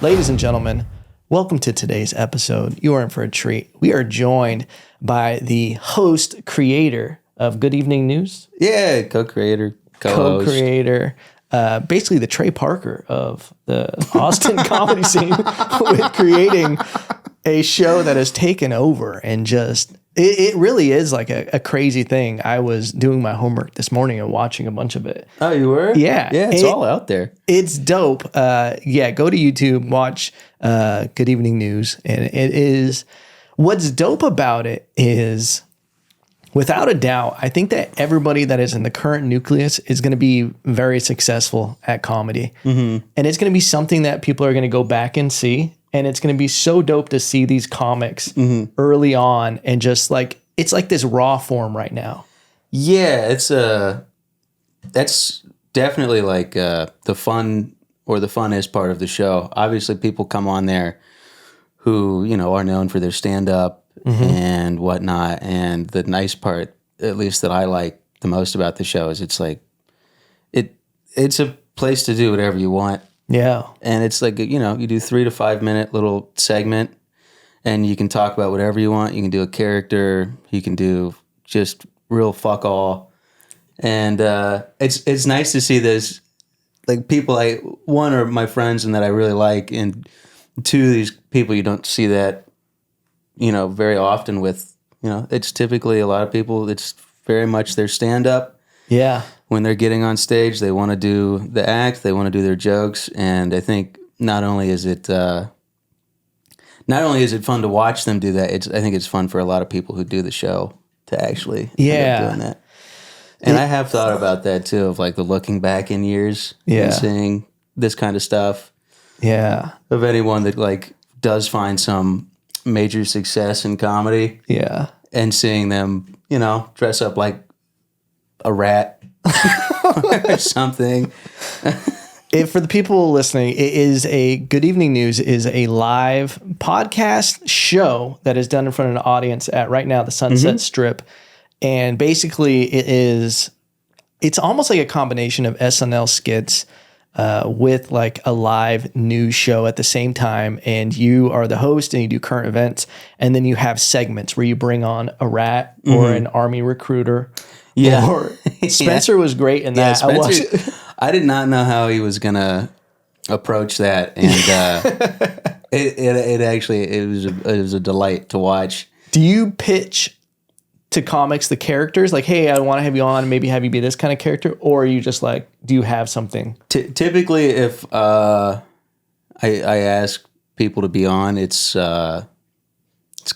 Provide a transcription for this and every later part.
Ladies and gentlemen, welcome to today's episode. You are in for a treat. We are joined by the host, creator of Good Evening News. Yeah, co-creator, co-host. Co-creator, basically the Trey Parker of the Austin comedy scene with creating a show that has taken over and just... It really is like a crazy thing. I was doing my homework this morning and watching a bunch of it. Oh, you were? Yeah. Yeah, it's all out there. It's dope. Yeah, go to YouTube, watch Good Evening News. And it is, what's dope about it is, without a doubt, I think that everybody that is in the current nucleus is going to be very successful at comedy. Mm-hmm. And it's going to be something that people are going to go back and see. And it's going to be so dope to see these comics early on and just like, it's like this raw form right now. Yeah, that's definitely like the fun or the funnest part of the show. Obviously, people come on there who, you know, are known for their stand-up and whatnot. And the nice part, at least that I like the most about the show, is it's like, it's a place to do whatever you want. Yeah. And it's like, you know, you do 3 to 5 minute little segment and you can talk about whatever you want. You can do a character. You can do just real fuck all. And it's nice to see this, like people one are my friends and that I really like. And two, these people you don't see that, you know, very often with, you know, it's typically a lot of people, it's very much their stand up. Yeah. When they're getting on stage, they want to do the act, they want to do their jokes, and I think not only is it fun to watch them do that, I think it's fun for a lot of people who do the show to actually end up doing that. And I have thought about that too, of like the looking back in years and seeing this kind of stuff. Yeah. Of anyone that like does find some major success in comedy. Yeah. And seeing them, you know, dress up like a rat or something. For the people listening, Good Evening News is a live podcast show that is done in front of an audience at right now the Sunset Strip. And basically it's almost like a combination of SNL skits with like a live news show at the same time. And you are the host and you do current events. And then you have segments where you bring on a rat or an army recruiter. Yeah. Or Spencer was great in that. Spencer, I did not know how he was going to approach that. And it was a delight to watch. Do you pitch to comics the characters? Like, hey, I want to have you on, maybe have you be this kind of character? Or are you just like, do you have something? Typically, if I ask people to be on, it's kind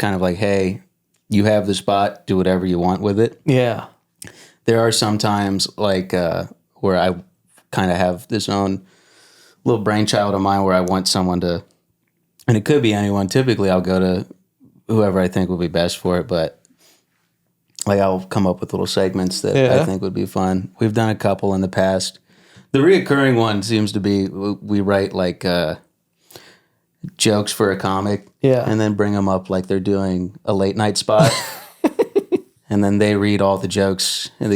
of like, hey, you have the spot, do whatever you want with it. Yeah. There are some times like where I kind of have this own little brainchild of mine where I want someone to, and it could be anyone. Typically, I'll go to whoever I think will be best for it, but like I'll come up with little segments that I think would be fun. We've done a couple in the past. The reoccurring one seems to be we write like jokes for a comic, and then bring them up like they're doing a late night spot. And then they read all the jokes, and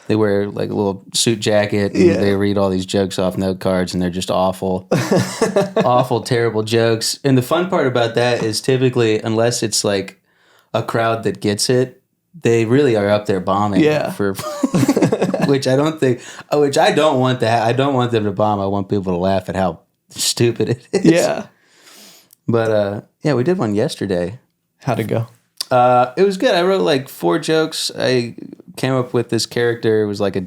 they wear like a little suit jacket, and they read all these jokes off note cards, and they're just awful, awful, terrible jokes. And the fun part about that is typically, unless it's like a crowd that gets it, they really are up there bombing. For which I don't want that. I don't want them to bomb. I want people to laugh at how stupid it is. Yeah. But we did one yesterday. How'd it go? It was good. I wrote like 4 jokes. I came up with this character. It was like it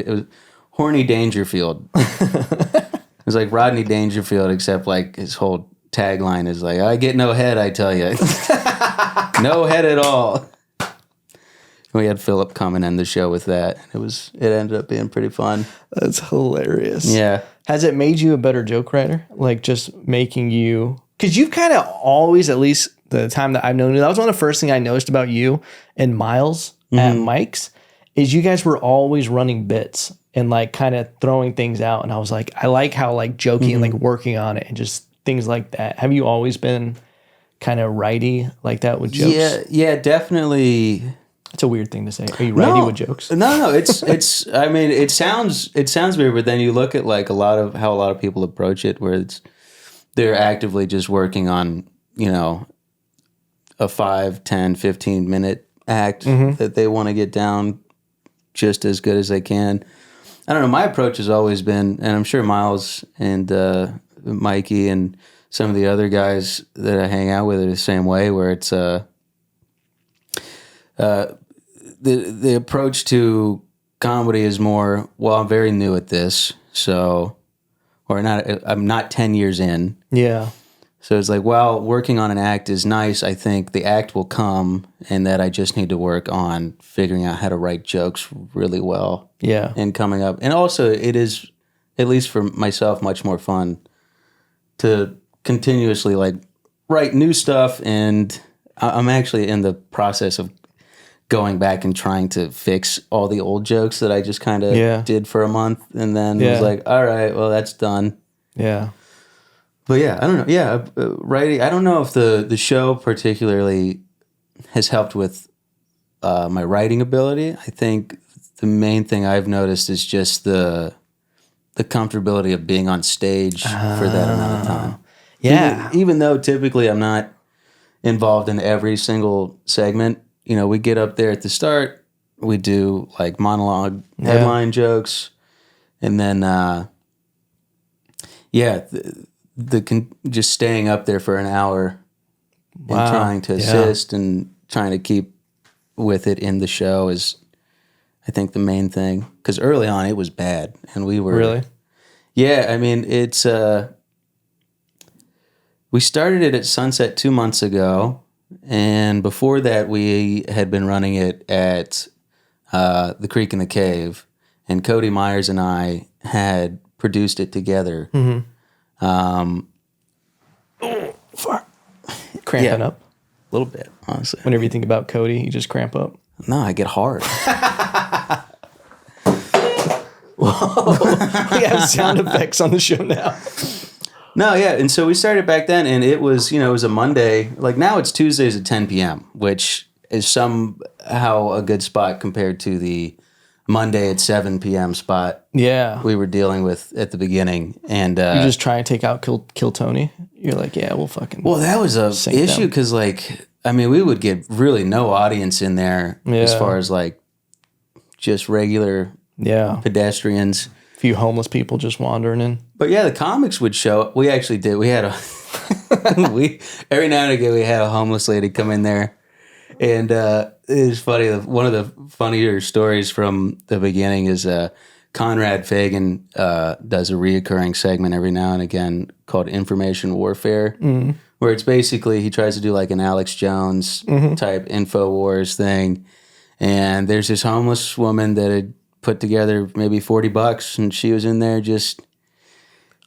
was horny Dangerfield. It was like Rodney Dangerfield, except like his whole tagline is like, I get no head, I tell you. No head at all. We had Philip come and end the show with that. It ended up being pretty fun. That's hilarious. Yeah. Has it made you a better joke writer? Like just making you, because you've kind of always, at least the time that I've known you, that was one of the first things I noticed about you and Miles at Mike's, is you guys were always running bits and like kind of throwing things out. And I was like, I like how like joking and like working on it and just things like that. Have you always been kind of righty like that with jokes? Yeah, definitely. It's a weird thing to say. Are you righty with jokes? No. It's. I mean, it sounds weird, but then you look at like how a lot of people approach it, where they're actively just working on, a 5, 10, 15-minute act that they want to get down just as good as they can. I don't know. My approach has always been, and I'm sure Miles and Mikey and some of the other guys that I hang out with are the same way, where it's the approach to comedy is more, well, I'm very new at this, so, or not, I'm not 10 years in. Yeah. So it's like, well, working on an act is nice. I think the act will come, and that I just need to work on figuring out how to write jokes really well. Yeah. And coming up. And also, it is, at least for myself, much more fun to continuously like write new stuff. And I'm actually in the process of going back and trying to fix all the old jokes that I just kind of did for a month, and then was like, all right, well, that's done. Yeah. But yeah, I don't know. Yeah, writing. I don't know if the show particularly has helped with my writing ability. I think the main thing I've noticed is just the comfortability of being on stage for that amount of time. Yeah. Even though typically I'm not involved in every single segment, we get up there at the start, we do like monologue headline jokes, and then just staying up there for an hour and trying to assist and trying to keep with it in the show is, I think, the main thing. Because early on it was bad, and we were really, I mean, it's we started it at Sunset 2 months ago, and before that we had been running it at the Creek and the Cave, and Cody Myers and I had produced it together. Cramping up a little bit, honestly. whenever you think about Cody. You just cramp up. No, I get hard. We have sound effects on the show now. No, yeah, and so we started back then, and it was, it was a Monday. Like now it's Tuesdays at 10 p.m., which is somehow a good spot compared to the Monday at 7 p.m. spot we were dealing with at the beginning. And you just try and take out Kill Tony. You're like, yeah, we'll fucking. Well, that was a issue because, like, I mean, we would get really no audience in there as far as like just regular pedestrians. A few homeless people just wandering in. But yeah, the comics would show up. We actually did. We had every now and again we had a homeless lady come in there. And it was funny. One of the funnier stories from the beginning is Conrad Fagan does a reoccurring segment every now and again called Information Warfare, where it's basically he tries to do like an Alex Jones type InfoWars thing. And there's this homeless woman that had put together maybe $40, and she was in there just.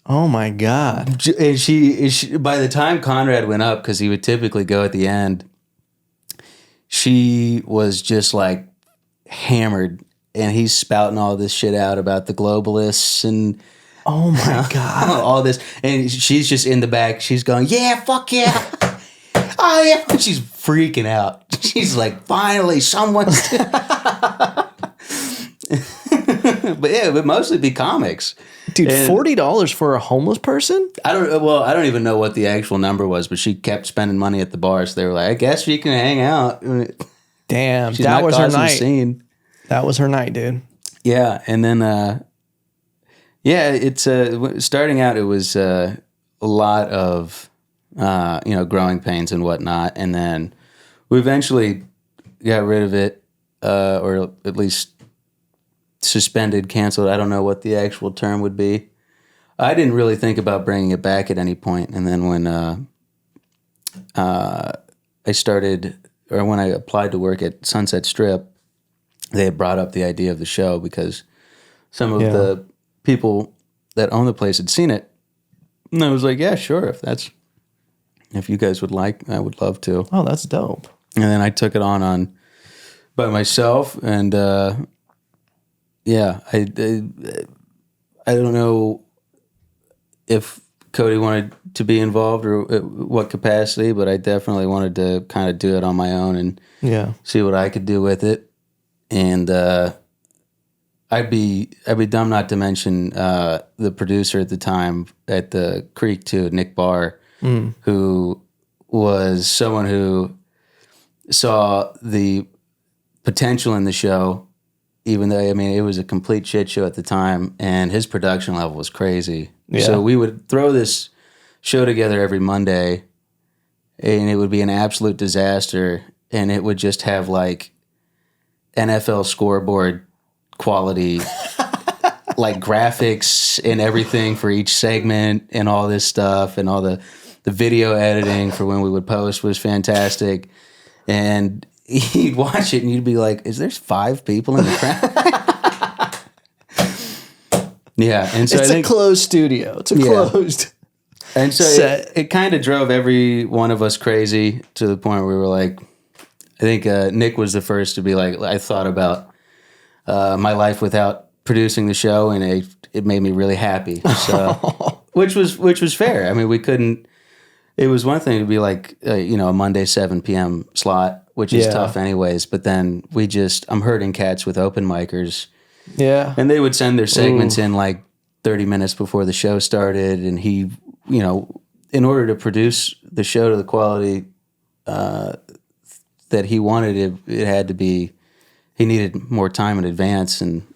Oh my God! And she by the time Conrad went up, because he would typically go at the end. She was just like hammered, and he's spouting all this shit out about the globalists and oh my God, all this. And she's just in the back. She's going, yeah, fuck yeah. Oh yeah. She's freaking out. She's like, finally someone's. But yeah, it would mostly be comics. Dude, $40 for a homeless person? I don't even know what the actual number was, but she kept spending money at the bar, so they were like, I guess she can hang out. Damn, She's that was her night. Scene. That was her night, dude. Yeah, and then it's starting out. It was a lot of growing pains and whatnot, and then we eventually got rid of it, or at least suspended, canceled. I don't know what the actual term would be. I didn't really think about bringing it back at any point, and then when I applied to work at Sunset Strip, they had brought up the idea of the show because some of the people that own the place had seen it, and I was like, yeah, sure, if you guys would like, I would love to. Oh, that's dope. And then I took it on by myself, and I don't know if Cody wanted to be involved or what capacity, but I definitely wanted to kind of do it on my own and see what I could do with it. And I'd be dumb not to mention the producer at the time at the Creek too, Nick Barr, who was someone who saw the potential in the show, even though, I mean, it was a complete shit show at the time, and his production level was crazy. Yeah. So we would throw this show together every Monday, and it would be an absolute disaster, and it would just have like NFL scoreboard quality like graphics and everything for each segment and all this stuff, and all the video editing for when we would post was fantastic. And you'd watch it and you'd be like, is there 5 people in the crowd? Yeah. And so it's a closed studio. It's a closed and so set. It kind of drove every one of us crazy to the point where we were like, I think Nick was the first to be like, I thought about my life without producing the show, and it made me really happy. So, which was fair. I mean, we couldn't. It was one thing to be like, a Monday 7 p.m. slot, which is tough anyways. But then I'm herding cats with open micers. Yeah, and they would send their segments in like 30 minutes before the show started, and he, in order to produce the show to the quality that he wanted, it had to be. He needed more time in advance, and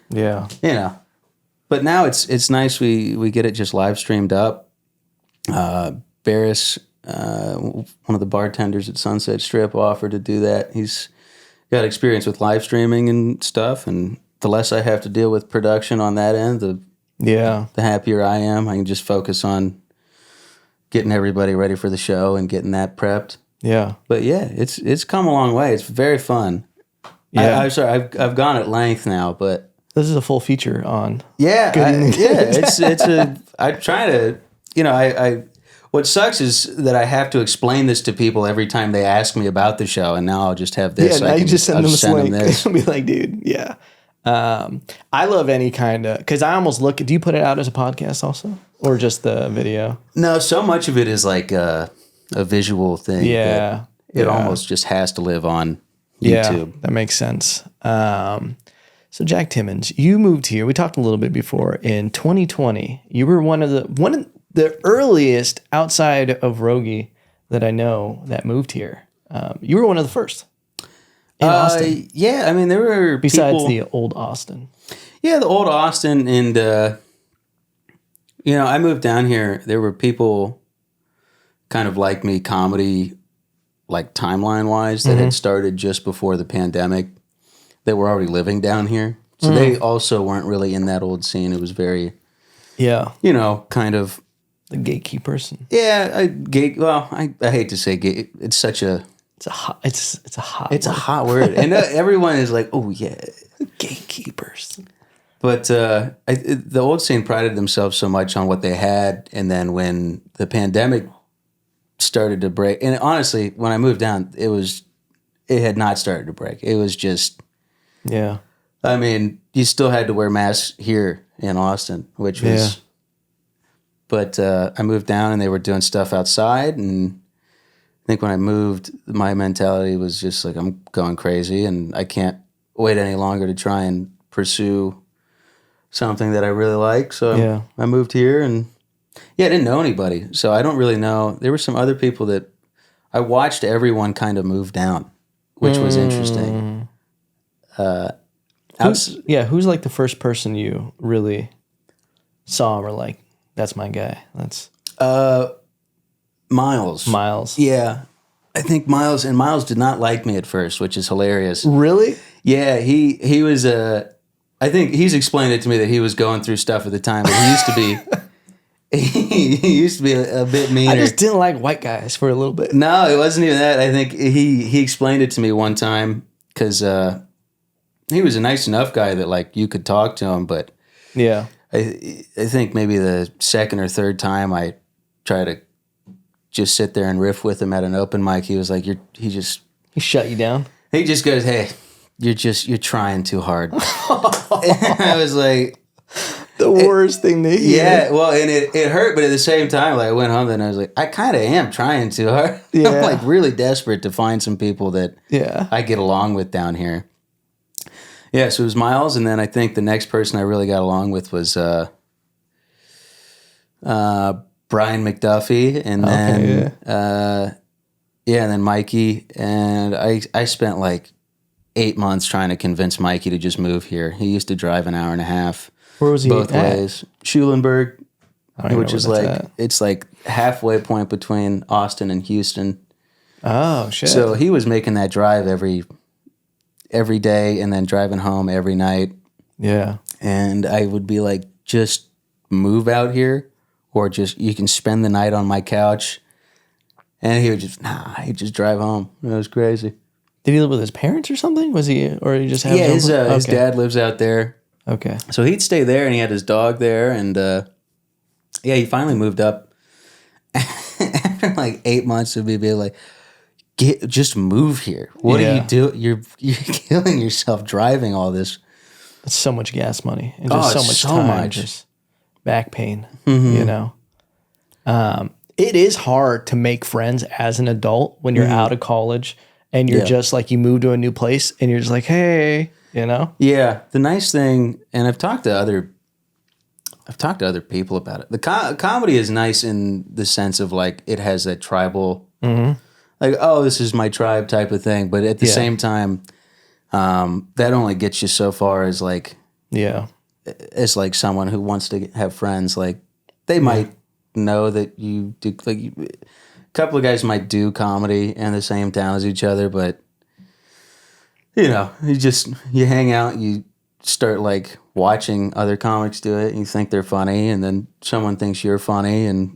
But now it's nice we get it just live streamed up. Barris, one of the bartenders at Sunset Strip, offered to do that. He's got experience with live streaming and stuff, and the less I have to deal with production on that end, the happier I am. I can just focus on getting everybody ready for the show and getting that prepped. Yeah. But yeah, it's come a long way. It's very fun. Yeah. I'm sorry, I've gone at length now, but this is a full feature on. I try to, what sucks is that I have to explain this to people every time they ask me about the show, and now I'll just have this. Yeah, now you just send them a link. I'll be like, dude, yeah. I love any kind of, because I almost look, do you put it out as a podcast also? Or just the video? No, so much of it is like a visual thing. Yeah. It almost just has to live on YouTube. Yeah, that makes sense. So Jack Timmons, you moved here. We talked a little bit before in 2020. You were one of the earliest outside of Rogie that I know that moved here. You were one of the first in Austin. Yeah, I mean there were besides the old Austin. Yeah, the old Austin, and I moved down here. There were people kind of like me, comedy, like timeline wise, that had started just before the pandemic. They were already living down here. So they also weren't really in that old scene. It was very, kind of... The gatekeepers. Yeah, I hate to say gate. It's such a... It's a hot word. A hot word. And everyone is like, oh, yeah. Gatekeepers. But the old scene prided themselves so much on what they had. And then when the pandemic started to break... And honestly, when I moved down, it had not started to break. It was just... Yeah. I mean, you still had to wear masks here in Austin, which was... But I moved down and they were doing stuff outside. And I think when I moved, my mentality was just like, I'm going crazy and I can't wait any longer to try and pursue something that I really like. So I moved here and I didn't know anybody. So I don't really know. There were some other people that I watched everyone kind of move down, which was interesting. Who's like the first person you really saw and were like, that's my guy? That's Miles. Miles. Yeah. I think Miles did not like me at first, which is hilarious. Really? Yeah, he was I think he's explained it to me that he was going through stuff at the time, but he used to be he used to be a bit meaner. I just didn't like white guys for a little bit. No, it wasn't even that. I think he explained it to me one time because he was a nice enough guy that like you could talk to him, but yeah. I think maybe the second or third time I tried to just sit there and riff with him at an open mic, he was like, he shut you down? He just goes, hey, you're trying too hard. And I was like... The worst thing to hear. Yeah, well, and it hurt, but at the same time, like I went home and I was like, I kind of am trying too hard. Yeah. I'm like really desperate to find some people that I get along with down here. Yeah, so it was Miles, and then I think the next person I really got along with was Brian McDuffie, and then and then Mikey, and I spent like 8 months trying to convince Mikey to just move here. He used to drive an hour and a half. Where was he both at? ways? Schulenburg, which is like at. it's like halfway point between Austin and Houston. Oh shit! So he was making that drive every day, and then driving home every night. Yeah, and I would be like, just move out here, or just you can spend the night on my couch. And he would he'd just drive home. It was crazy. Did he live with his parents or something? Was he, or he just have his dad lives out there. Okay. So he'd stay there, and he had his dog there, and he finally moved up. After like 8 months of me being like, just move here. What do you do? You're killing yourself driving all this. It's so much gas money and just so much time, just back pain. Mm-hmm. You know, it is hard to make friends as an adult when you're out of college and you're just like, you move to a new place and you're just like, hey, you know? Yeah. The nice thing, and I've talked to other people about it. The comedy is nice in the sense of like, it has that tribal, like, oh, this is my tribe type of thing. But at the same time, that only gets you so far as like, as like someone who wants to have friends. Like they might know that you do, like a couple of guys might do comedy in the same town as each other, but you know, you hang out, you start like watching other comics do it, and you think they're funny, and then someone thinks you're funny, and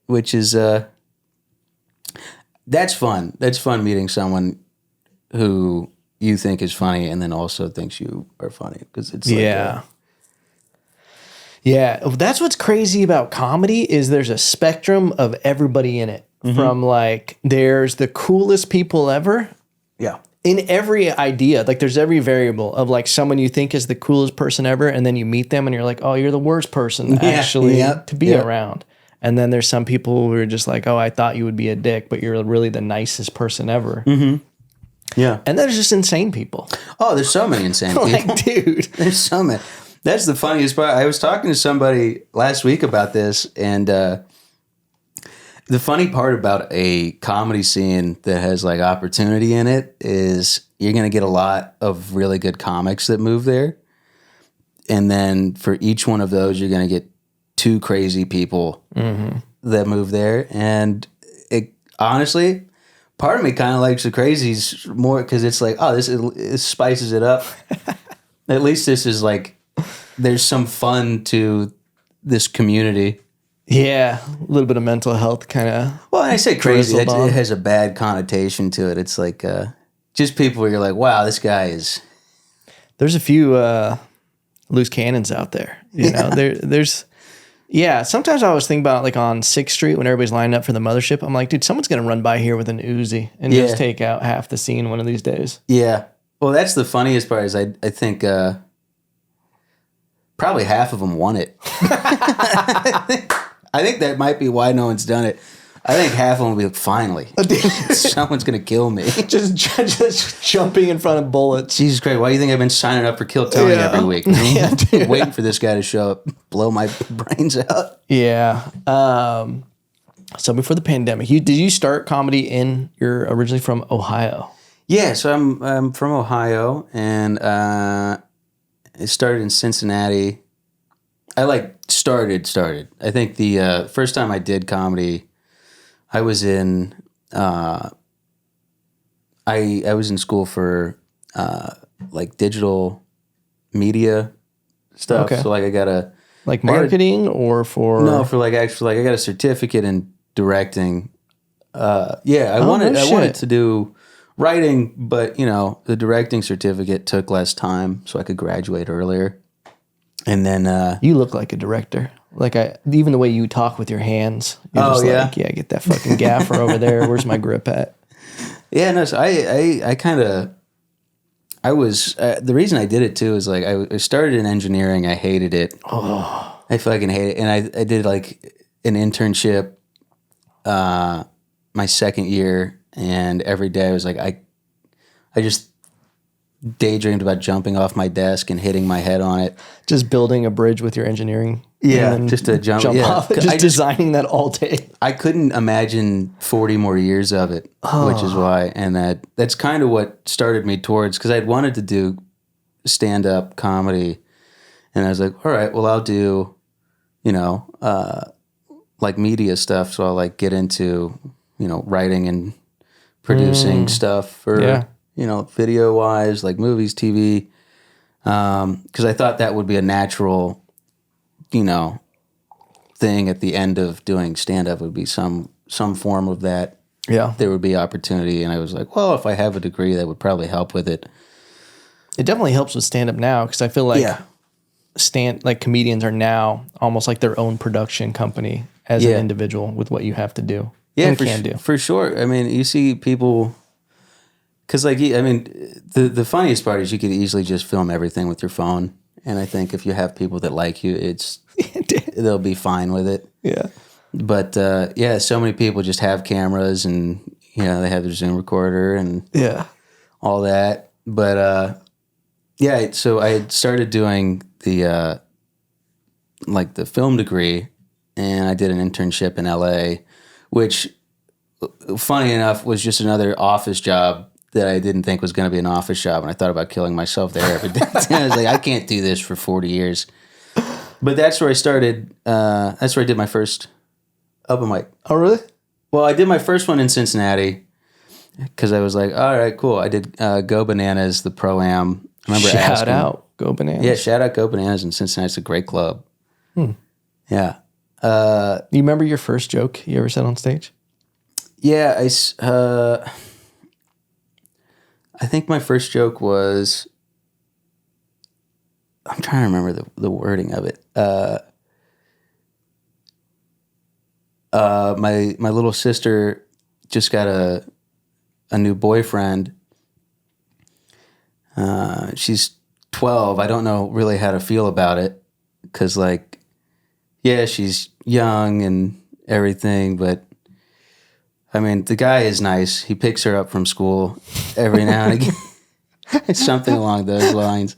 which is that's fun. That's fun meeting someone who you think is funny and then also thinks you are funny, because it's that's what's crazy about comedy is there's a spectrum of everybody in it. From like, there's the coolest people ever. Yeah. In every idea, like there's every variable of like someone you think is the coolest person ever, and then you meet them and you're like, oh, you're the worst person actually to be around. And then there's some people who are just like, oh, I thought you would be a dick, but you're really the nicest person ever. Yeah. And there's just insane people. Oh, there's so many insane people. Like, dude. There's so many. That's the funniest part. I was talking to somebody last week about this, and the funny part about a comedy scene that has like opportunity in it is you're going to get a lot of really good comics that move there. And then for each one of those, you're going to get two crazy people that move there. And it honestly, part of me kind of likes the crazies more, because it's like, oh, it spices it up. At least this is like, there's some fun to this community. Yeah, a little bit of mental health kind of. Well, I say crazy, it has a bad connotation to it. It's like just people where you're like, wow, this guy is. There's a few loose cannons out there. You know, there's. Yeah, sometimes I always think about like on 6th Street when everybody's lined up for the mothership. I'm like, dude, someone's going to run by here with an Uzi and just take out half the scene one of these days. Yeah. Well, that's the funniest part is I think probably half of them want it. I think that might be why no one's done it. I think half of them will be like, finally, someone's going to kill me. just jumping in front of bullets. Jesus Christ, why do you think I've been signing up for Kill Tony every week? Waiting for this guy to show up, blow my brains out. Yeah. So before the pandemic, did you start comedy you're originally from Ohio? Yeah, so I'm from Ohio, and it started in Cincinnati. I started. I think the first time I did comedy, I was in I was in school for like digital media stuff. Okay. So like I got a like marketing for like actually like I got a certificate in directing. I wanted to do writing, but you know, the directing certificate took less time, so I could graduate earlier. And then you look like a director. Like even the way you talk with your hands. You're like, get that fucking gaffer over there. Where's my grip at? Yeah, no. So I was the reason I did it too is like I started in engineering. I hated it. Oh, I fucking hate it. And I did like an internship my second year, and every day I was like I just daydreamed about jumping off my desk and hitting my head on it. Just building a bridge with your engineering. Yeah, and then just to jump off. Just designing that all day. I couldn't imagine 40 more years of it, which is why. And that's kind of what started me towards, because I'd wanted to do stand-up comedy. And I was like, all right, well, I'll do, like media stuff. So I'll like get into, writing and producing stuff for, video wise, like movies, TV. Because I thought that would be a natural, thing at the end of doing stand-up would be some form of that. Yeah. There would be opportunity. And I was like, well, if I have a degree, that would probably help with it. It definitely helps with stand-up now, because I feel like comedians are now almost like their own production company as an individual with what you have to do. Yeah, do. For sure. I mean, you see people, because the funniest part is you could easily just film everything with your phone. And I think if you have people that like you, they'll be fine with it. Yeah. But so many people just have cameras and, they have their Zoom recorder and all that. But so I had started doing the film degree, and I did an internship in LA, which, funny enough, was just another office job that I didn't think was going to be an office job. And I thought about killing myself there every day. I was like, I can't do this for 40 years. But that's where I started. That's where I did my first open mic. Oh, really? Well, I did my first one in Cincinnati because I was like, all right, cool. I did Go Bananas, the Pro-Am. Shout out Go Bananas. Yeah, shout out Go Bananas in Cincinnati. It's a great club. Yeah. You remember your first joke you ever said on stage? Yeah, I think my first joke was, I'm trying to remember the wording of it. My little sister just got a new boyfriend. She's 12. I don't know really how to feel about it, because she's young and everything, but I mean, the guy is nice. He picks her up from school every now and again. Something along those lines.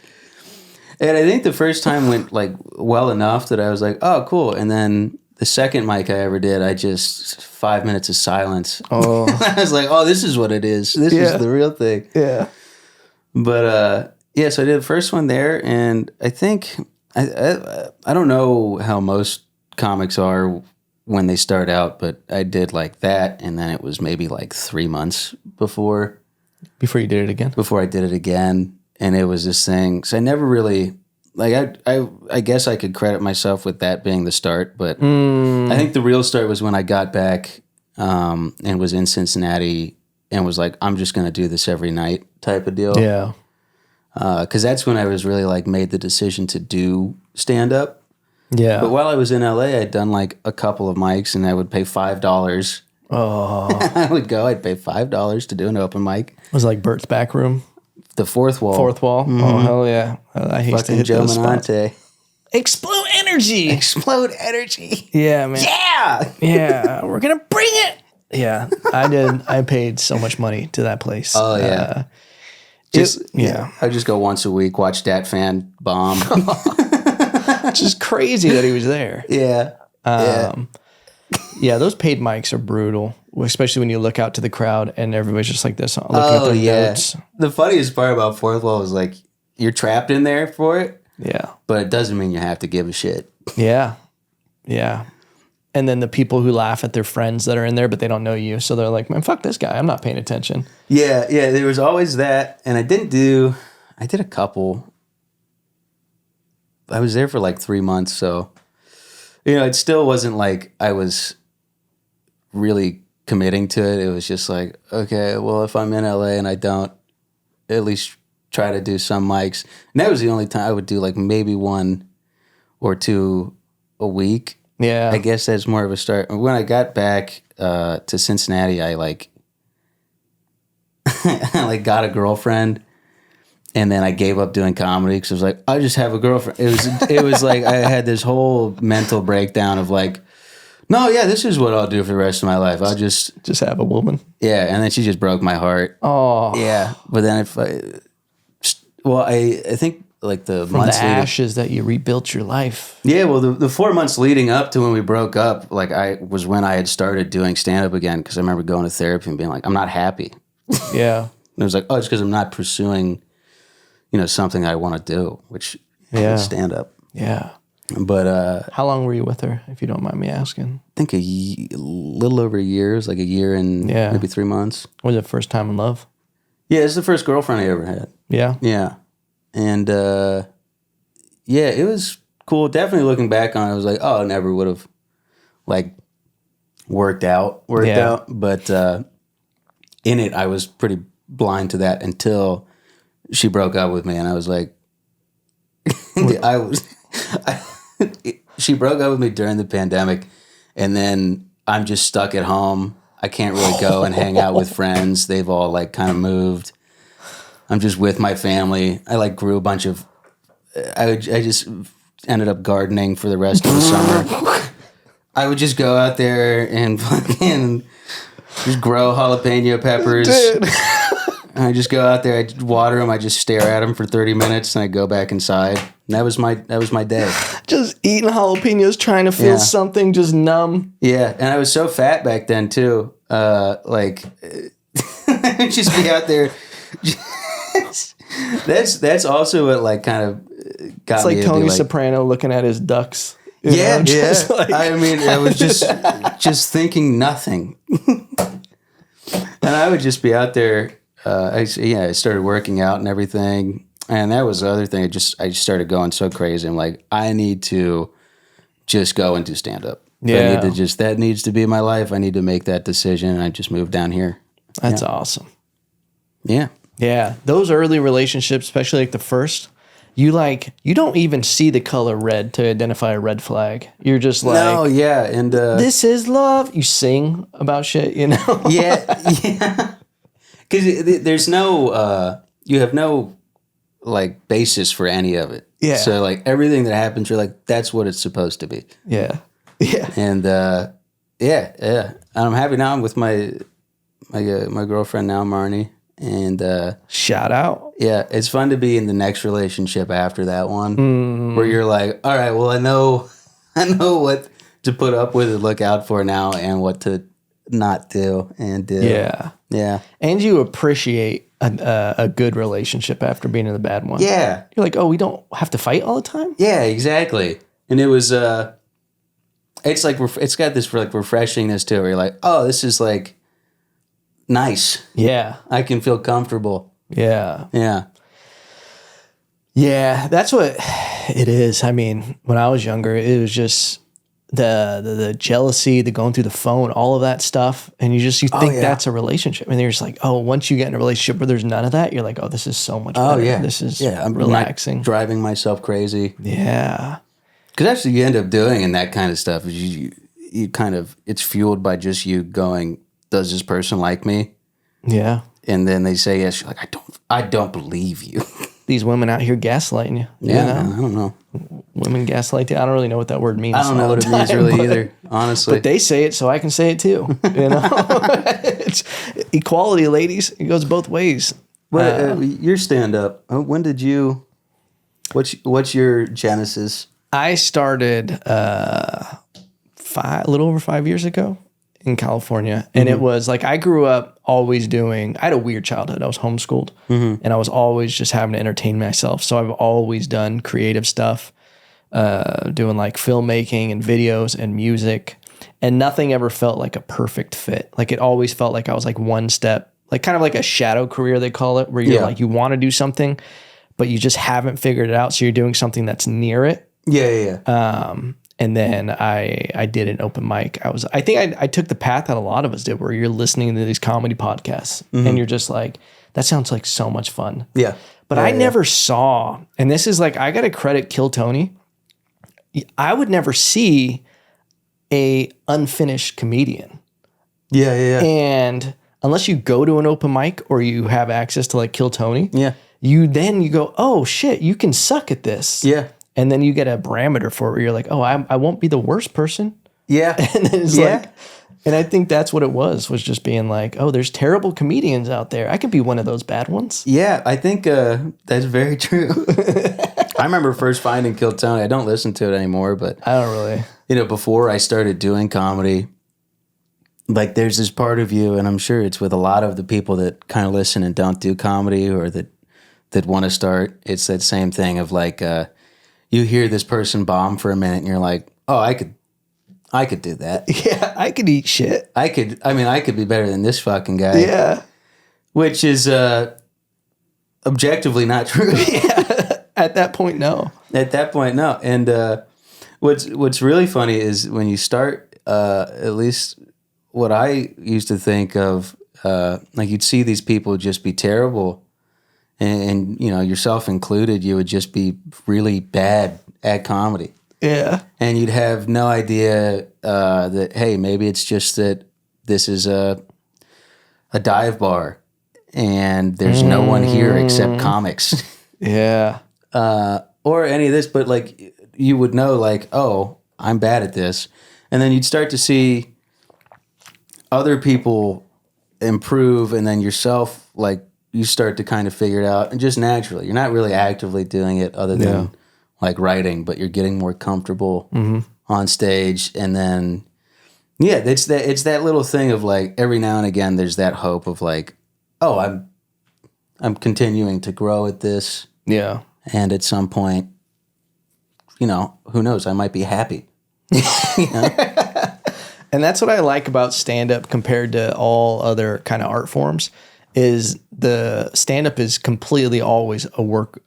And I think the first time went well enough that I was like, oh, cool. And then the second mic I ever did, 5 minutes of silence. Oh. I was like, oh, this is what it is. This is the real thing. Yeah. But so I did the first one there, and I think I don't know how most comics are when they start out, but I did that, and then it was maybe 3 months before you did it again. Before I did it again, and it was this thing. So I never really I guess I could credit myself with that being the start, but I think the real start was when I got back and was in Cincinnati and was like, I'm just going to do this every night type of deal. Yeah. Because that's when I was really made the decision to do stand-up. Yeah. But while I was in LA, I'd done a couple of mics, and I would pay $5. Oh. I'd pay $5 to do an open mic. It was like Bert's Back Room. The Fourth Wall. Fourth Wall. Mm-hmm. Oh, hell yeah. I used to hit Joe those spots. Menante. Explode energy. Explode energy. Yeah, man. Yeah. Yeah. We're going to bring it. Yeah. I did. I paid so much money to that place. Oh, yeah. I just go once a week, watch Dat Fan bomb. It's just crazy that he was there. Yeah. Yeah, those paid mics are brutal, especially when you look out to the crowd and everybody's just like this, looking at their notes. The funniest part about Fourth Wall is you're trapped in there for it. Yeah. But it doesn't mean you have to give a shit. Yeah. Yeah. And then the people who laugh at their friends that are in there, but they don't know you. So they're like, man, fuck this guy. I'm not paying attention. Yeah. Yeah. There was always that. And I did a couple. I was there for 3 months. So, it still wasn't I was really committing to it. It was just okay, well, if I'm in LA and I don't, at least try to do some mics. And that was the only time I would do maybe 1 or 2 a week. Yeah. I guess that's more of a start. When I got back to Cincinnati, I got a girlfriend, and then I gave up doing comedy because I was like, I just have a girlfriend. It was I had this whole mental breakdown of no, yeah, this is what I'll do for the rest of my life. I'll just have a woman. Yeah, and then she just broke my heart. Oh. Yeah, but then Well, I think like the From months the leading, ashes that you rebuilt your life. yeah, well, the 4 months leading up to when we broke up, like was when I had started doing stand up again, because I remember going to therapy and being like, I'm not happy. Yeah. And it was like, oh, it's because I'm not pursuing, something I want to do, which Yeah. is stand up. Yeah. But How long were you with her, if you don't mind me asking? I think a little over a year. It was like a year and maybe 3 months. Was it first time in love? Yeah, it's the first girlfriend I ever had. Yeah. Yeah. And yeah, it was cool. Definitely looking back on it, I was like, oh, I never would have like worked out. But in it, I was pretty blind to that until she broke up with me, and I was like, she broke up with me during the pandemic, and then I'm just stuck at home. I can't really go and hang out with friends. They've all like kind of moved. I'm just with my family. I like grew a bunch of. I just ended up gardening for the rest of the summer. I would just go out there and fucking just grow jalapeno peppers. Dude. And I just go out there, I water them, I just stare at them for 30 minutes, and I go back inside. And that was my day. Just eating jalapenos, trying to feel something, just numb. Yeah, and I was so fat back then too. Like, just be out there. That's also what like kind of got It's like me. Tony Soprano looking at his ducks. Yeah. Like, I mean, I was just thinking nothing, and I would just be out there. I started working out and everything, and that was the other thing. I just started going so crazy. I'm like, I need to just go and do stand up. Yeah, that needs to be my life. I need to make that decision, and I just moved down here. That's awesome. Yeah. Yeah, those early relationships, especially like the first, you don't even see the color red to identify a red flag. You're just like, no, yeah, and this is love. You sing about shit, yeah. Because there's no, you have no like basis for any of it. Yeah. So like everything that happens, you're like, that's what it's supposed to be. Yeah. Yeah. And yeah. And I'm happy now. I'm with my girlfriend now, Marnie. And shout out. Yeah, it's fun to be in the next relationship after that one, where you're like, all right, well, I know what to put up with and look out for now, and what to not do and do. Yeah. And you appreciate a good relationship after being in the bad one. Yeah. You're like, oh, we don't have to fight all the time? Yeah, exactly. And it was, it's like, it's got this like refreshingness to it, where you're like, oh, this is like nice. Yeah. I can feel comfortable. Yeah. Yeah. Yeah, that's what it is. I mean, when I was younger, it was just the jealousy, the going through the phone, all of that stuff. And you think that's a relationship. And you're just like, oh, once you get in a relationship where there's none of that, you're like, oh, this is so much better. Yeah. This is I'm relaxing. Not driving myself crazy. Yeah. Because that's what you end up doing in that kind of stuff, is you kind of, it's fueled by just you going, does this person like me? Yeah. And then they say yes. You're like, I don't believe you. These women out here gaslighting you. Yeah, I don't know. Women gaslight you. I don't really know what that word means. I don't know what it means really either, honestly. But they say it, so I can say it too. It's equality, ladies. It goes both ways. Your stand-up. When did you? What's your genesis? I started a little over 5 years ago in California. And it was like, I grew up always I had a weird childhood. I was homeschooled and I was always just having to entertain myself. So I've always done creative stuff, doing like filmmaking and videos and music, and nothing ever felt like a perfect fit. Like it always felt like I was like one step, like kind of like a shadow career, they call it, where you're like, you want to do something, but you just haven't figured it out. So you're doing something that's near it. Yeah. And then I did an open mic. I think I took the path that a lot of us did, where you're listening to these comedy podcasts and you're just like, that sounds like so much fun. Yeah. But I never saw, and this is like, I got to credit Kill Tony. I would never see a unfinished comedian. Yeah. And unless you go to an open mic or you have access to like Kill Tony, you go, oh shit, you can suck at this. Yeah. And then you get a parameter for it where you're like, oh, I won't be the worst person. Yeah. And then it's like, And I think that's what it was just being like, oh, there's terrible comedians out there. I could be one of those bad ones. Yeah, I think that's very true. I remember first finding Kill Tony. I don't listen to it anymore, but I don't really. Before I started doing comedy, like there's this part of you, and I'm sure it's with a lot of the people that kind of listen and don't do comedy or that want to start. It's that same thing of like, you hear this person bomb for a minute and you're like, oh, I could do that. Yeah, I could eat shit. I could be better than this fucking guy. Yeah. Which is objectively not true. Yeah. At that point, no. At that point, no. And what's really funny is when you start, at least what I used to think of, like you'd see these people just be terrible, and yourself included, you would just be really bad at comedy. Yeah. And you'd have no idea that, hey, maybe it's just that this is a dive bar and there's no one here except comics. Yeah. Or any of this, but like you would know like, oh, I'm bad at this. And then you'd start to see other people improve, and then yourself, like you start to kind of figure it out, and just naturally, you're not really actively doing it other than like writing, but you're getting more comfortable on stage. And then, it's that little thing of like every now and again, there's that hope of like, oh, I'm continuing to grow at this. Yeah. And at some point, who knows? I might be happy. And that's what I like about stand-up compared to all other kind of art forms, is the stand-up is completely always a work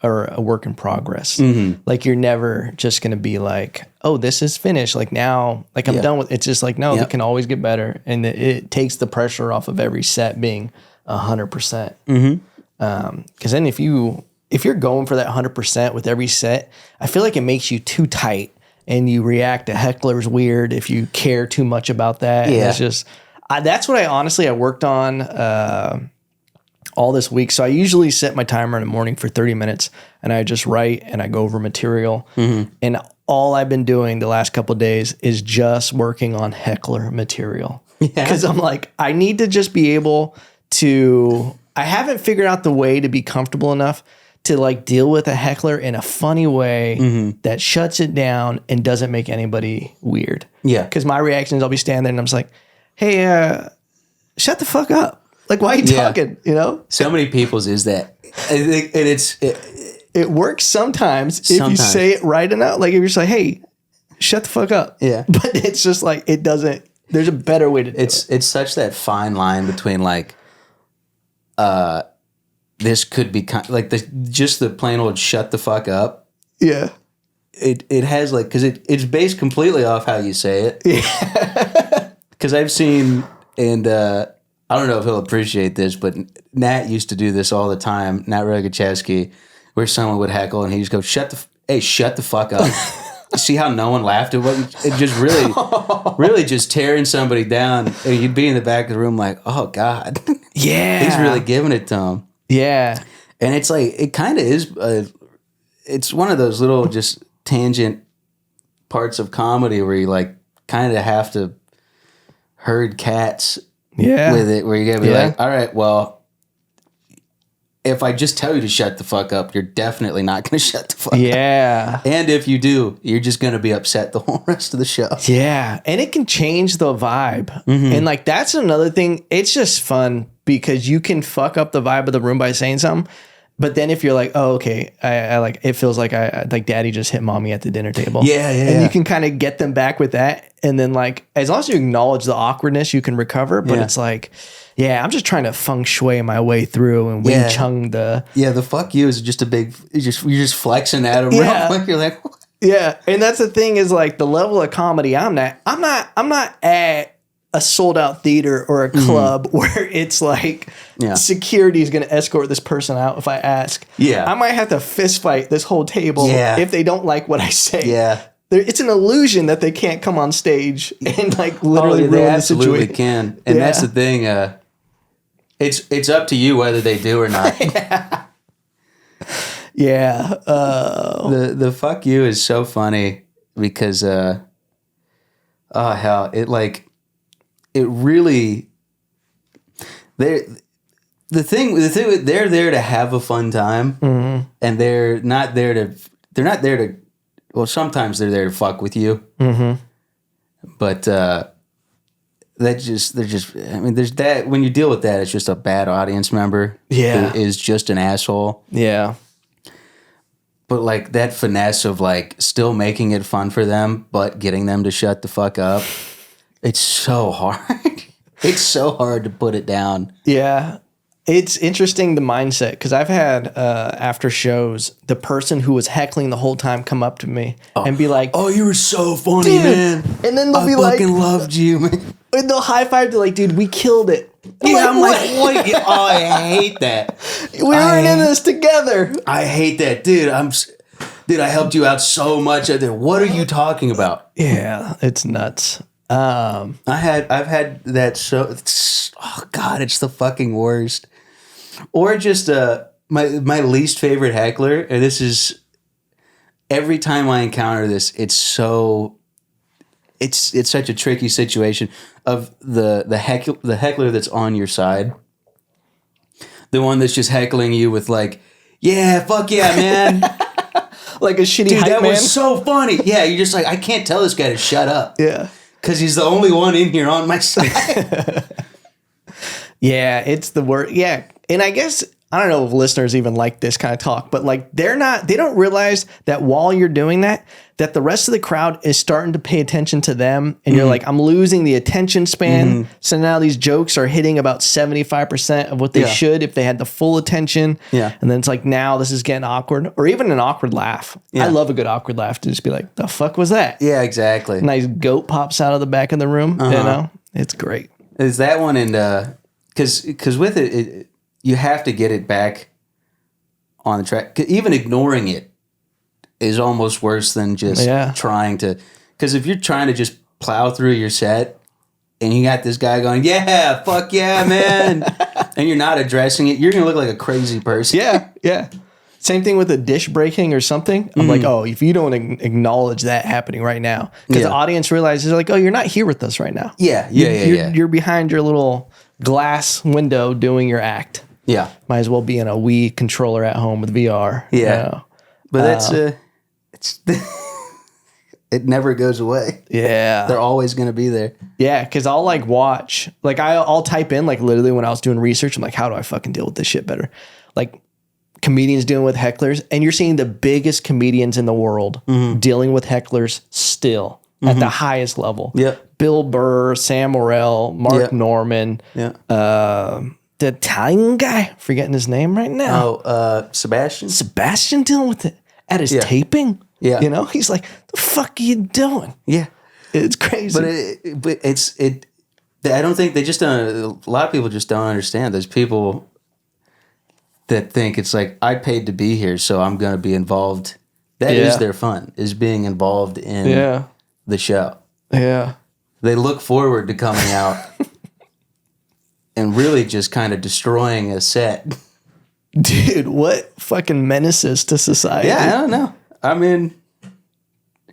in progress. Like you're never just going to be like, oh, this is finished. Like now, like I'm done with it. It's just like, no, it can always get better. And it takes the pressure off of every set being 100%. Because then if you're going for that 100% with every set, I feel like it makes you too tight and you react to hecklers weird if you care too much about that. Yeah. And it's just, that's what I worked on all this week. So I usually set my timer in the morning for 30 minutes and I just write and I go over material. And all I've been doing the last couple of days is just working on heckler material. Because I'm like, I need to just be able to, I haven't figured out the way to be comfortable enough to like deal with a heckler in a funny way that shuts it down and doesn't make anybody weird. Yeah. Because my reaction is I'll be standing there and I'm just like, hey, shut the fuck up. Like, why are you talking? So many people's is that. And it works sometimes if you say it right enough. Like if you're just like, hey, shut the fuck up. Yeah. But it's just like, it doesn't, there's a better way to do it. It's such that fine line between like, this could be like just the plain old shut the fuck up. Yeah. It has like, because it's based completely off how you say it. Yeah. Because I've seen, and I don't know if he'll appreciate this, but Nat used to do this all the time, Nat Rogochevsky, where someone would heckle and he'd just go, shut the fuck up. See how no one laughed at what it just really just tearing somebody down. And you'd be in the back of the room like, oh God. Yeah. He's really giving it to him. Yeah. And it's like, it kind of is, it's one of those little just tangent parts of comedy where you like kind of have to herd cats with it, where you gotta be like, all right, well, if I just tell you to shut the fuck up, you're definitely not going to shut the fuck up. Yeah. And if you do, you're just going to be upset the whole rest of the show. Yeah. And it can change the vibe. And like, that's another thing. It's just fun because you can fuck up the vibe of the room by saying something. But then if you're like, oh, okay, I like, it feels like I like daddy just hit mommy at the dinner table. Yeah. And you can kind of get them back with that. And then like, as long as you acknowledge the awkwardness, you can recover. But it's like, yeah, I'm just trying to feng shui my way through and Wing Chun the. Yeah, the fuck you is just a big. You're just flexing at him. Yeah, real quick. You're like, what? Yeah, and that's the thing is like the level of comedy I'm not at a sold out theater or a club where it's like security is going to escort this person out if I ask. Yeah, I might have to fist fight this whole table if they don't like what I say. Yeah. It's an illusion that they can't come on stage and like literally ruin the situation. Absolutely can, and that's the thing. It's up to you whether they do or not. Yeah. The fuck you is so funny because oh hell, it it really they're there to have a fun time, and they're not there to well, sometimes they're there to fuck with you, but they're just I mean, there's that when you deal with that, it's just a bad audience member who is just an asshole. Yeah. But like that finesse of like still making it fun for them, but getting them to shut the fuck up, it's so hard. It's so hard to put it down. Yeah. It's interesting, the mindset, because I've had after shows, the person who was heckling the whole time come up to me and be like, "Oh, you were so funny, man." And then they'll be like, "I fucking loved you, man." And they'll high five to like, "Dude, we killed it." I'm like, what? Oh, I hate that. We were in this together. I hate that, dude. Dude, I helped you out so much. What are you talking about? Yeah, it's nuts. I've had that show. Oh God, it's the fucking worst. Or just my least favorite heckler, and this is every time I encounter this, it's such a tricky situation of the heckler that's on your side, the one that's just heckling you with like, yeah, fuck yeah, man. Like a shitty dude, hype that man. was so funny. Yeah, you're just like, I can't tell this guy to shut up. Yeah. Because he's the only one in here on my side. Yeah, it's the word. Yeah. And I guess, I don't know if listeners even like this kind of talk, but like they don't realize that while you're doing that the rest of the crowd is starting to pay attention to them. And you're like, I'm losing the attention span. So now these jokes are hitting about 75% of what they should if they had the full attention. Yeah. And then it's like, now this is getting awkward, or even an awkward laugh. Yeah. I love a good awkward laugh to just be like, the fuck was that? Yeah, exactly. Nice goat pops out of the back of the room. You know, it's great. Is that one, and because with it, you have to get it back on the track. Even ignoring it is almost worse than just trying to. Because if you're trying to just plow through your set and you got this guy going, yeah, fuck yeah, man, and you're not addressing it, you're going to look like a crazy person. Yeah, yeah. Same thing with a dish breaking or something. I'm like, oh, if you don't acknowledge that happening right now, because the audience realizes like, oh, you're not here with us right now. Yeah. You're behind your little glass window doing your act. Yeah. Might as well be in a Wii controller at home with VR. Yeah. You know? But that's it's it never goes away. Yeah. They're always going to be there. Yeah, because I'll like watch, like I'll type in like literally when I was doing research, I'm like, how do I fucking deal with this shit better? Like comedians dealing with hecklers, and you're seeing the biggest comedians in the world dealing with hecklers still at the highest level. Yep. Bill Burr, Sam Morrell, Mark Norman, the Italian guy, forgetting his name right now. Oh, Sebastian? Sebastian dealing with it at his taping. Yeah. You know, he's like, the fuck are you doing? Yeah. It's crazy. But I don't think they just don't, a lot of people just don't understand. There's people that think it's like, I paid to be here, so I'm going to be involved. That is their fun, is being involved in the show. Yeah. They look forward to coming out and really just kind of destroying a set. Dude, what fucking menaces to society. Yeah, I don't know. I mean,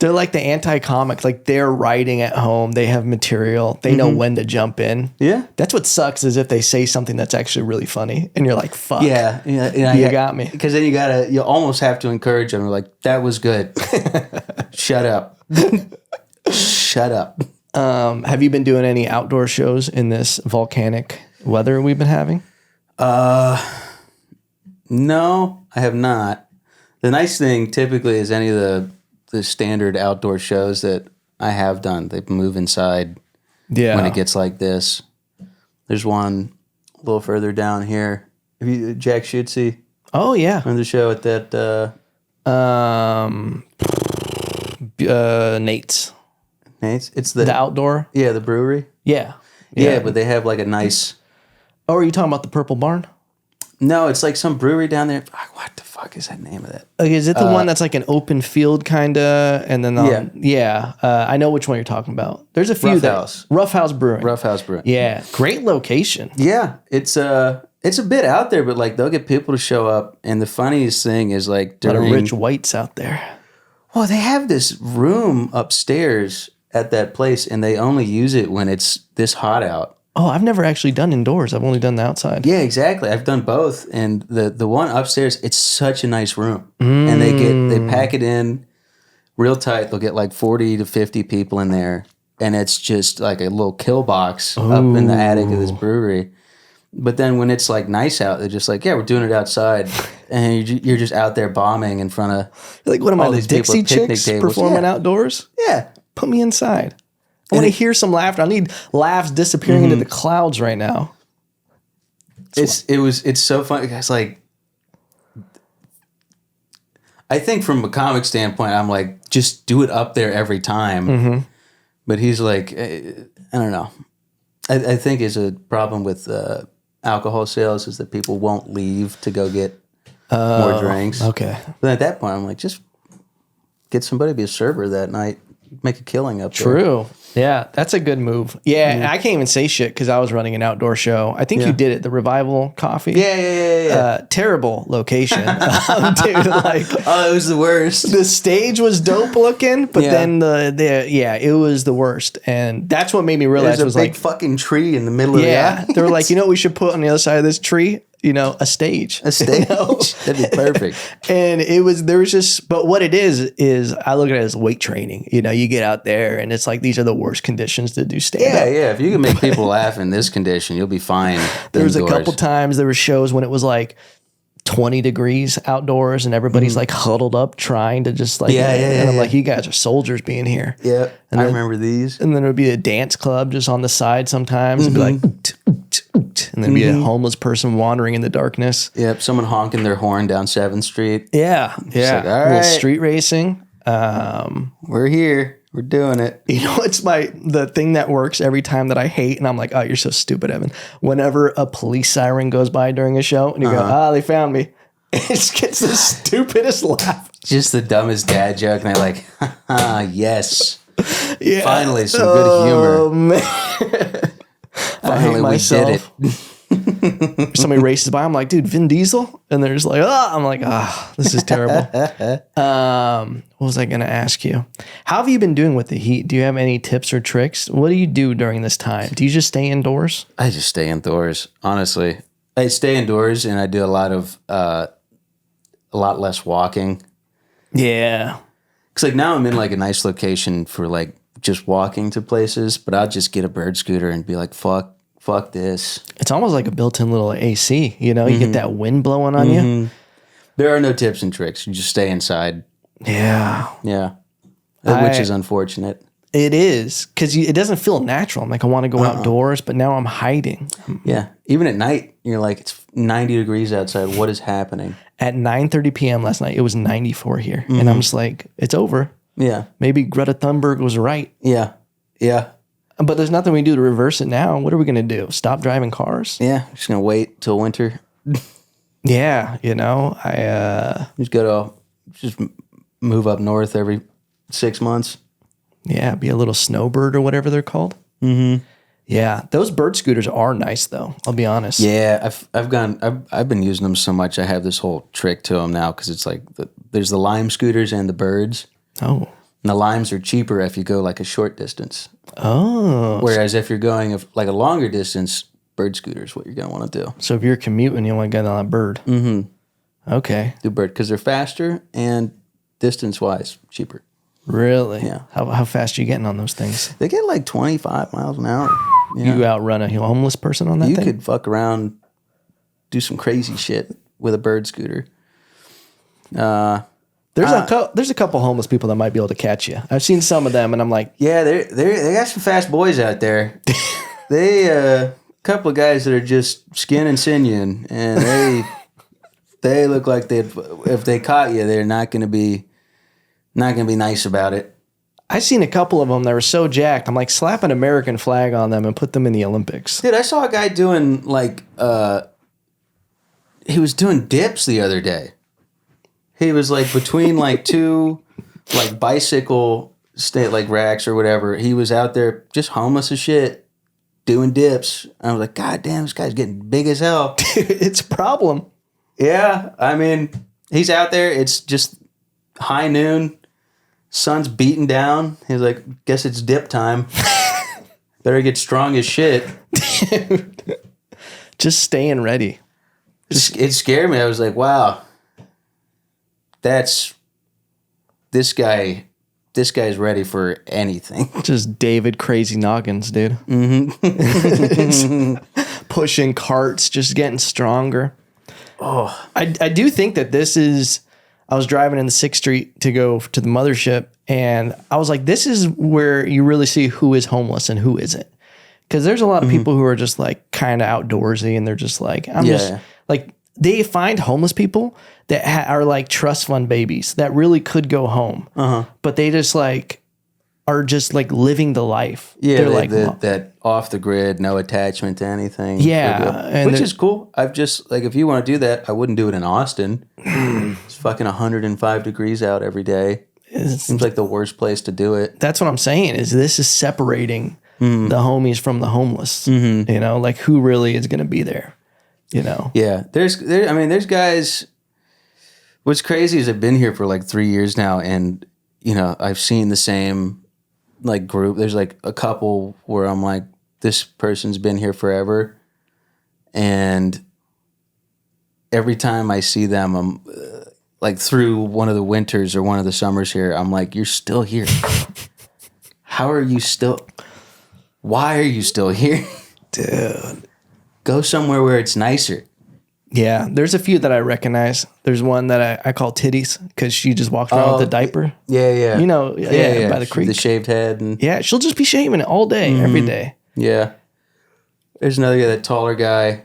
they're like the anti-comic. Like they're writing at home. They have material. They know when to jump in. Yeah. That's what sucks, is if they say something that's actually really funny and you're like, fuck. Yeah. You got me. Because then you almost have to encourage them. Like, that was good. Shut up. Shut up. Have you been doing any outdoor shows in this volcanic weather we've been having? No, I have not. The nice thing typically is any of the standard outdoor shows that I have done, they move inside when it gets like this. There's one a little further down here. Have you, Jack Shootsy? Oh, yeah. On the show at that... Nate's. It's the outdoor? Yeah, the brewery. Yeah. Yeah, but they have like a nice... Oh, are you talking about the Purple Barn? No, it's like some brewery down there. What the fuck is that name of that? Okay, is it the one that's like an open field kind of? And then I know which one you're talking about. There's a few. Rough House Brewing. Rough House Brewing. Yeah, great location. Yeah, it's a bit out there, but like they'll get people to show up. And the funniest thing is like a lot of rich whites out there. Well, they have this room upstairs, at that place, and they only use it when it's this hot out. Oh, I've never actually done indoors. I've only done the outside. Yeah, exactly. I've done both, and the one upstairs, it's such a nice room, and they pack it in real tight. They'll get like 40 to 50 people in there, and it's just like a little kill box up in the attic of this brewery. But then when it's like nice out, they're just like, yeah, we're doing it outside, and you're just out there bombing in front of Like, what am I, the Dixie Chicks performing outdoors? Yeah, put me inside. I want to hear some laughter. I need laughs disappearing into the clouds right now. It's so funny. It's like, I think from a comic standpoint, I'm like, just do it up there every time. But he's like, I don't know. I think is a problem with alcohol sales is that people won't leave to go get more drinks. Okay. But at that point, I'm like, just get somebody to be a server that night. Make a killing up there. True. Yeah, that's a good move. Yeah, I can't even say shit because I was running an outdoor show. I think you did it, the Revival Coffee. Yeah. Terrible location. Dude, like, oh, it was the worst. The stage was dope looking, but then it was the worst. And that's what made me realize There's a big like fucking tree in the middle of the audience. They were like, you know what we should put on the other side of this tree? You know, a stage. A stage? You know? That'd be perfect. And but what it is I look at it as weight training. You know, you get out there and it's like, these are the worst conditions to do stand-up. Yeah. If you can make people laugh in this condition, you'll be fine. There was a couple times there were shows when it was like 20 degrees outdoors and everybody's like huddled up trying to just like, and I'm like, you guys are soldiers being here. Yeah. And I remember these. And then there would be a dance club just on the side sometimes. It'd be like, and then be a homeless person wandering in the darkness. Yep, someone honking their horn down 7th Street. Yeah. Like, all a little right. street racing. We're here. We're doing it. You know, it's the thing that works every time that I hate, and I'm like, oh, you're so stupid, Evan. Whenever a police siren goes by during a show, and you go, they found me. It just gets the stupidest laugh. Just the dumbest dad joke, and they're like, yes. Yeah. Finally, some good humor. Oh, man. Finally, we did it. Somebody races by. I'm like, dude, Vin Diesel? And they're just like, I'm like, this is terrible. What was I going to ask you? How have you been doing with the heat? Do you have any tips or tricks? What do you do during this time? Do you just stay indoors? I just stay indoors, honestly. I stay indoors and I do a lot less walking. Yeah. Because like now I'm in like a nice location for like just walking to places, but I'll just get a bird scooter and be like, fuck this. It's almost like a built-in little AC, you know? You get that wind blowing on you. There are no tips and tricks. You just stay inside. Yeah. Yeah. Which is unfortunate. It is, because it doesn't feel natural. I'm like, I want to go outdoors, but now I'm hiding. Yeah. Even at night, you're like, it's 90 degrees outside. What is happening? At 9:30 p.m. last night, it was 94 here. And I'm just like, it's over. Yeah. Maybe Greta Thunberg was right. Yeah. Yeah. But there's nothing we can do to reverse it now. What are we going to do? Stop driving cars? Yeah. Just going to wait till winter. Yeah. You know, just move up north every 6 months. Yeah. Be a little snowbird or whatever they're called. Mm-hmm. Yeah. Those bird scooters are nice though. I'll be honest. Yeah. I've been using them so much. I have this whole trick to them now. Cause it's like there's the lime scooters and the birds. Oh. And the limes are cheaper if you go like a short distance. Oh. Whereas if you're going like a longer distance, bird scooter is what you're going to want to do. So if you're commuting, you want to get on a bird. Mm-hmm. Okay. Do bird because they're faster and distance-wise cheaper. Really? Yeah. How fast are you getting on those things? They get like 25 miles an hour. Yeah. You outrun a homeless person on that thing? You could fuck around, do some crazy shit with a bird scooter. There's a couple homeless people that might be able to catch you. I've seen some of them, and I'm like, yeah, they got some fast boys out there. They couple of guys that are just skin and sinew, and they look like if they caught you, they're not gonna be nice about it. I've seen a couple of them that were so jacked. I'm like, slap an American flag on them and put them in the Olympics. Dude, I saw a guy doing like he was doing dips the other day. He was like between like two like bicycle like racks or whatever. He was out there just homeless as shit doing dips. I was like, God damn, this guy's getting big as hell. It's a problem. Yeah, I mean, he's out there. It's just high noon. Sun's beating down. He's like, guess it's dip time. Better get strong as shit. Dude. Just staying ready. It scared me. I was like, wow, this guy's ready for anything. Just David Crazy Noggins, dude. Pushing carts, just getting stronger. Oh, I do think that this is, I was driving in the 6th Street to go to the mothership, and I was like, this is where you really see who is homeless and who isn't. Because there's a lot of people who are just like kind of outdoorsy, and they're just like, just like, they find homeless people that are like trust fund babies that really could go home, but they just like are just like living the life. Yeah, they're like that off the grid, no attachment to anything. Yeah, which is cool. I've just like, if you want to do that, I wouldn't do it in Austin. It's fucking 105 degrees out every day. Seems like the worst place to do it. That's what I'm saying. Is this is separating the homies from the homeless? You know, like who really is going to be there? You know? Yeah, there's guys. What's crazy is I've been here for like 3 years now, and you know, I've seen the same like group. There's like a couple where I'm like, this person's been here forever, and every time I see them, I'm like through one of the winters or one of the summers here, I'm like, you're still here. How are you still? Why are you still here, Dude? Go somewhere where it's nicer. Yeah, there's a few that I recognize. There's one that I call Titties because she just walks around with a diaper. Yeah. You know, by the creek. The shaved head. And yeah, she'll just be shaving it all day, every day. Yeah. There's another guy, that taller guy.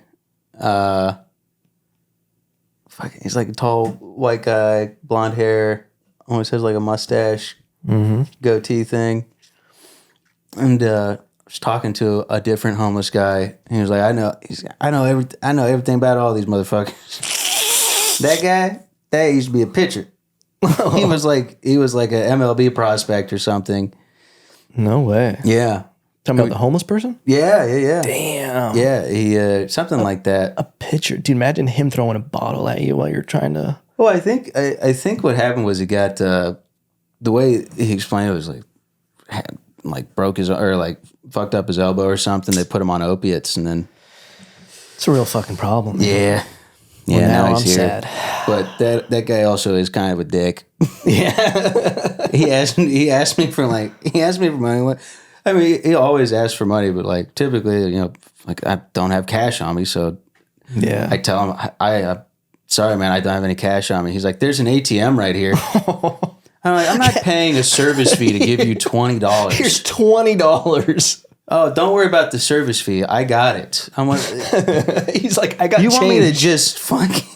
He's like a tall white guy, blonde hair, almost has like a mustache, goatee thing. And I was talking to a different homeless guy, and he was like, I know everything about all these motherfuckers. That guy, that used to be a pitcher. He was like an MLB prospect or something. No way. Yeah. Talking about the homeless person? Yeah. Damn. Yeah, he something like that. A pitcher. Dude, imagine him throwing a bottle at you while you're trying to... Well, I think what happened was he got the way he explained it was like broke his, or like fucked up his elbow or something. They put him on opiates, and then it's a real fucking problem. Yeah. Well, now he's I'm here. sad. But that guy also is kind of a dick. Yeah. he asked me for money. I mean, he always asks for money, but like typically, you know, like I don't have cash on me, so yeah, I tell him, sorry, man, I don't have any cash on me. He's like, there's an ATM right here. I'm like, I'm not paying a service fee to give you $20. Here's $20. Oh, don't worry about the service fee. I got it. I'm like, he's like, I got. You change. want me to just fucking?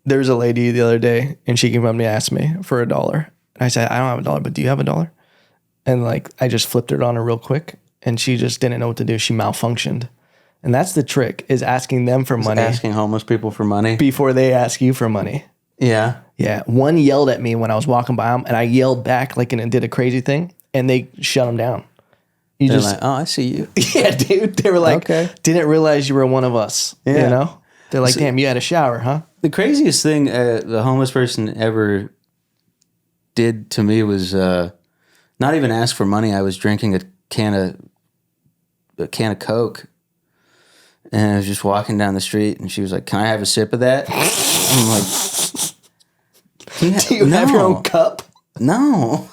There was a lady the other day, and she came up to me and asked me for $1. And I said, I don't have $1, but do you have $1? And like, I just flipped it on her real quick, and she just didn't know what to do. She malfunctioned. And that's the trick, is asking them for money. Asking homeless people for money before they ask you for money. Yeah. Yeah. One yelled at me when I was walking by them, and I yelled back like and did a crazy thing, and they shut them down. They're like, oh, I see you. Yeah, dude. They were like, okay. Didn't realize you were one of us. Yeah. You know? They're like, damn, you had a shower, huh? The craziest thing the homeless person ever did to me was not even ask for money. I was drinking a can of Coke, and I was just walking down the street, and she was like, "Can I have a sip of that?" I'm like, "Do you have your own cup?" No,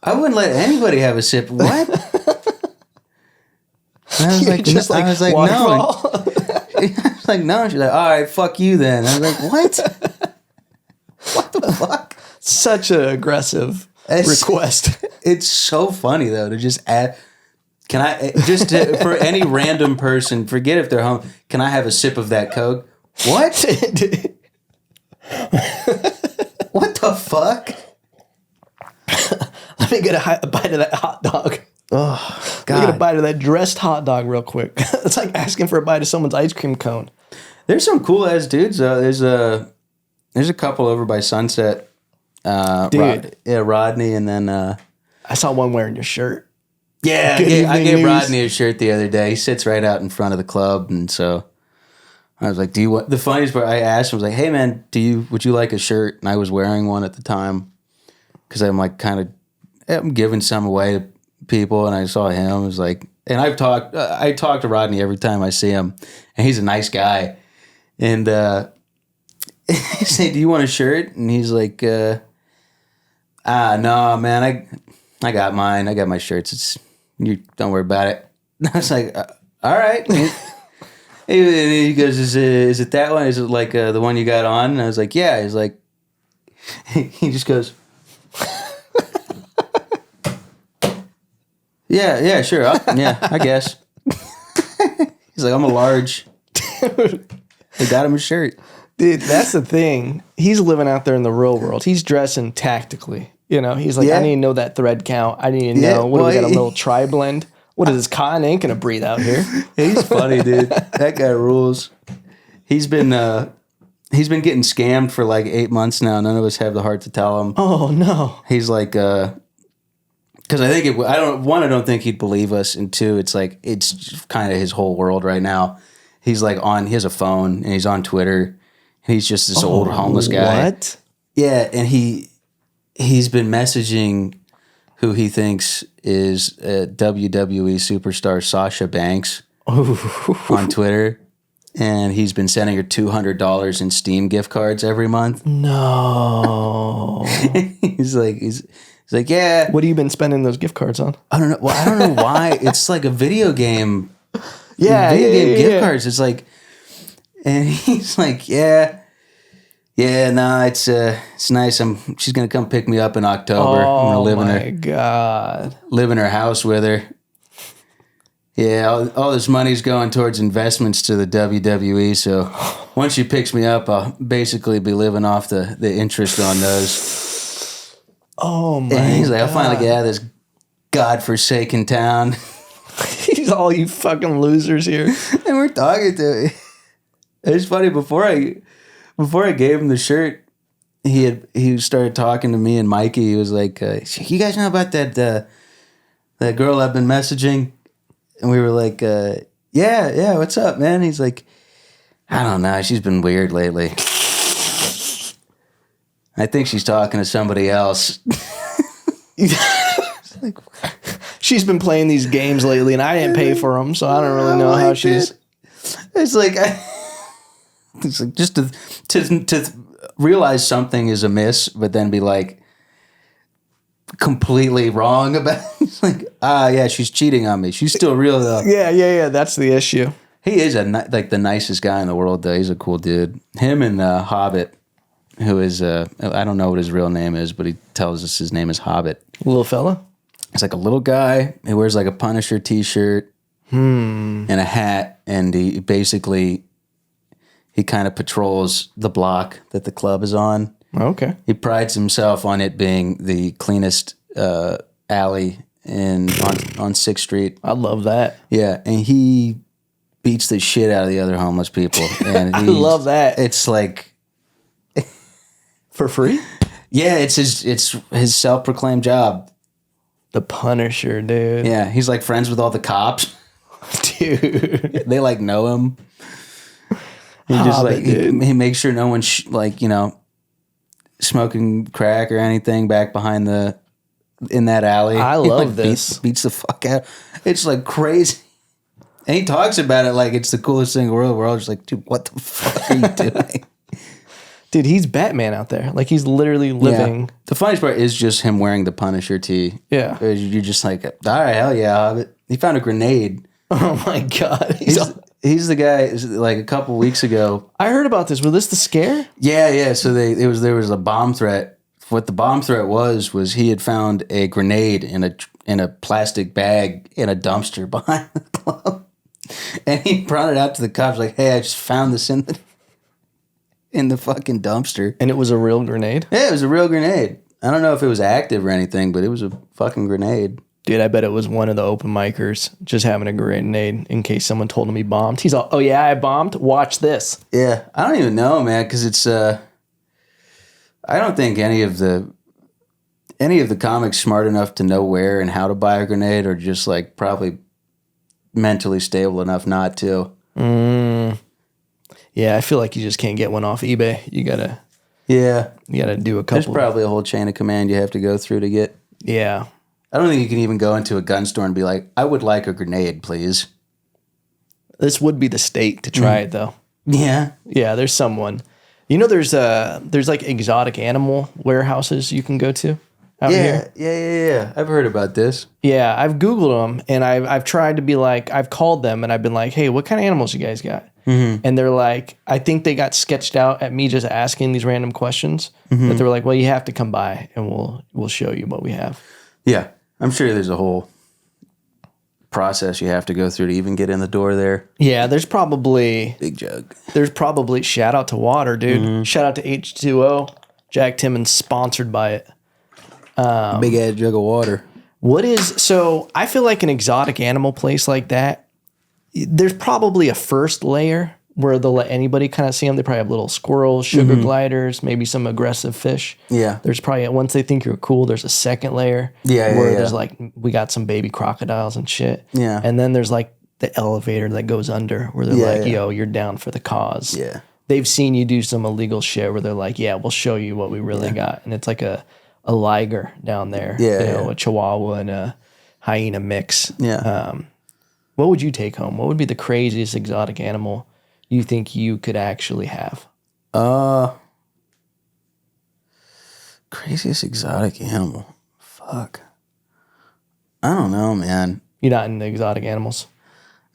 I wouldn't let anybody have a sip. What? And I was like, just no. like, I was like, waterfall? no. I was like, no. She's like, all right, fuck you then. I was like, what? What the fuck? Such an aggressive request. It's so funny though to just add. Can I for any random person? Forget if they're home. Can I have a sip of that Coke? What? What the fuck? Let me get a bite of that hot dog. Oh God! Let me get a bite of that dressed hot dog real quick. It's like asking for a bite of someone's ice cream cone. There's some cool ass dudes. There's a couple over by Sunset. Dude, Rodney, and then I saw one wearing your shirt. Yeah, I gave Rodney a shirt the other day. He sits right out in front of the club, and so I was like, "Do you want?" The funniest part, I asked him, I was like, "Hey man, would you like a shirt?" And I was wearing one at the time because I'm like I'm giving some away to people, and I saw him. I was like, and I talk to Rodney every time I see him, and he's a nice guy. And I say, "Do you want a shirt?" And he's like, "No, man, I got mine. I got my shirts. You don't worry about it." And I was like, "All right." And he goes, "Is it that one? Is it like the one you got on?" And I was like, "Yeah." He's like, he just goes, "Yeah, sure, yeah, I guess." He's like, "I'm a large." They got him a shirt. Dude, that's the thing. He's living out there in the real world. He's dressing tactically. You know, he's like, I need to know that thread count. I need to know, what do we got, a little tri-blend? What is this, cotton ain't gonna breathe out here? He's funny, dude. That guy rules. He's been getting scammed for like 8 months now. None of us have the heart to tell him. Oh, no. He's like, because I think I don't think he'd believe us, and two, it's like, it's kind of his whole world right now. He's like he has a phone, and he's on Twitter, and he's just this old homeless guy. What? Yeah, and he's been messaging who he thinks is WWE superstar Sasha Banks on Twitter, and he's been sending her $200 in Steam gift cards every month. No. He's like, yeah. What have you been spending those gift cards on? I don't know. Well, I don't know why. It's like a video game. Video game gift cards. It's like, and he's like, yeah, no, it's nice. She's gonna come pick me up in October. I'm gonna live in her house with her. Yeah, all this money's going towards investments to the WWE. So once she picks me up, I'll basically be living off the interest on those. Oh my! And he's like, I'll finally get out of this godforsaken town. He's all, you fucking losers here. And we're talking to him. It's funny, before I gave him the shirt, he started talking to me and Mikey. He was like, "You guys know about that girl I've been messaging?" And we were like, yeah, what's up, man? He's like, "I don't know, she's been weird lately. I think she's talking to somebody else." Like, she's been playing these games lately, and I didn't pay for them, so I don't really know how she's. It's like, it's like just to realize something is amiss, but then be like completely wrong about it. It's like, yeah, she's cheating on me. She's still real though. Yeah. That's the issue. He is like the nicest guy in the world, though. He's a cool dude. Him and Hobbit, who is I don't know what his real name is, but he tells us his name is Hobbit. Little fella. He's like a little guy. He wears like a Punisher t-shirt and a hat, and he kind of patrols the block that the club is on. Okay. He prides himself on it being the cleanest alley on 6th Street. I love that. Yeah, and he beats the shit out of the other homeless people. And I love that. It's like for free? Yeah, it's his self-proclaimed job. The Punisher, dude. Yeah, he's like friends with all the cops. Dude. They like know him. He just like he makes sure no one's smoking crack or anything back behind in that alley. I love this. Beats the fuck out. It's like crazy. And he talks about it like it's the coolest thing in the world. We're all just like, dude, what the fuck are you doing? Dude, he's Batman out there. Like, he's literally living. Yeah. The funniest part is just him wearing the Punisher tee. Yeah. You're just like, all right, hell yeah, Hobbit. He found a grenade. Oh my God. He's the guy, like a couple weeks ago. I heard about this. Was this the scare? Yeah. So there was a bomb threat. What the bomb threat was he had found a grenade in a plastic bag in a dumpster behind the club. And he brought it out to the cops like, hey, I just found this in the fucking dumpster. And it was a real grenade? Yeah, it was a real grenade. I don't know if it was active or anything, but it was a fucking grenade. Dude, I bet it was one of the open micers just having a grenade in case someone told him he bombed. He's all, oh yeah, I bombed? Watch this. Yeah, I don't even know, man, because it's, I don't think any of the comics smart enough to know where and how to buy a grenade, or just like probably mentally stable enough not to. Yeah, I feel like you just can't get one off eBay. You gotta do a couple. There's probably a whole chain of command you have to go through to get. Yeah. I don't think you can even go into a gun store and be like, I would like a grenade, please. This would be the state to try it, though. Yeah. Yeah, there's someone. You know, there's like exotic animal warehouses you can go to out here. Yeah. I've heard about this. Yeah, I've Googled them, and I've tried to be like, I've called them, and I've been like, hey, what kind of animals you guys got? And they're like, I think they got sketched out at me just asking these random questions. That they were like, well, you have to come by, and we'll show you what we have. Yeah, I'm sure there's a whole process you have to go through to even get in the door there. Yeah, there's probably big jug. There's probably shout out to water, dude. Shout out to H2O. Jack Timmons sponsored by it. Big ass jug of water. So I feel like an exotic animal place like that, there's probably a first layer where they'll let anybody kind of see them. They probably have little squirrels, sugar gliders, maybe some aggressive fish. Yeah. There's probably, once they think you're cool, there's a second layer. Where there's like, we got some baby crocodiles and shit. Yeah. And then there's like the elevator that goes under where they're like, yo, you're down for the cause. Yeah. They've seen you do some illegal shit where they're like, yeah, we'll show you what we really got. And it's like a liger down there. Yeah. A chihuahua and a hyena mix. Yeah. What would you take home? What would be the craziest exotic animal you think you could actually have? Craziest exotic animal. Fuck. I don't know, man. You're not into exotic animals?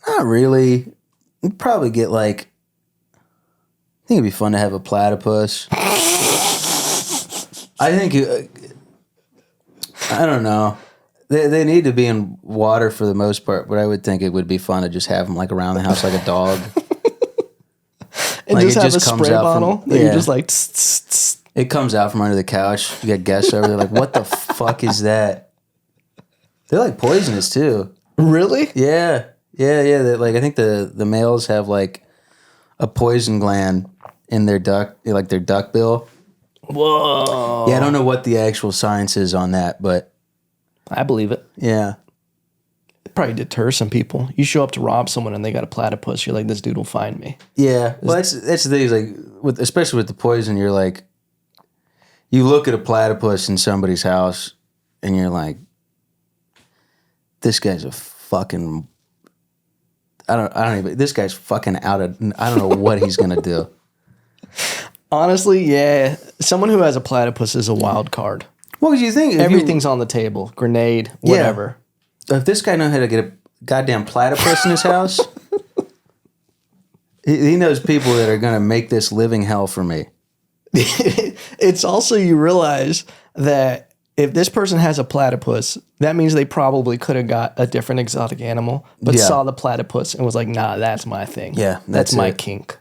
Not really. You'd probably get like, I think it'd be fun to have a platypus. I think, I don't know. They need to be in water for the most part, but I would think it would be fun to just have them like around the house like a dog. And like just have a spray bottle that you're just like, tss, tss, tss. It comes out from under the couch. You got guests over there like, what the fuck is that? They're like poisonous too. Really? Yeah. Like I think the males have like a poison gland in their duck bill. Whoa. Yeah, I don't know what the actual science is on that, but I believe it. Yeah. It probably deter some people. You show up to rob someone and they got a platypus. You're like, this dude will find me. Yeah. Well, that's the thing. Is like, especially with the poison, you're like, you look at a platypus in somebody's house and you're like, this guy's a fucking, this guy's fucking out of, I don't know what he's going to do. Honestly, yeah. Someone who has a platypus is a wild card. What would you think? Everything's on the table. Grenade, whatever. Yeah. If this guy knows how to get a goddamn platypus in his house, he knows people that are going to make this living hell for me. It's also, you realize that if this person has a platypus, that means they probably could have got a different exotic animal, but saw the platypus and was like, nah, that's my thing. Yeah, that's my kink.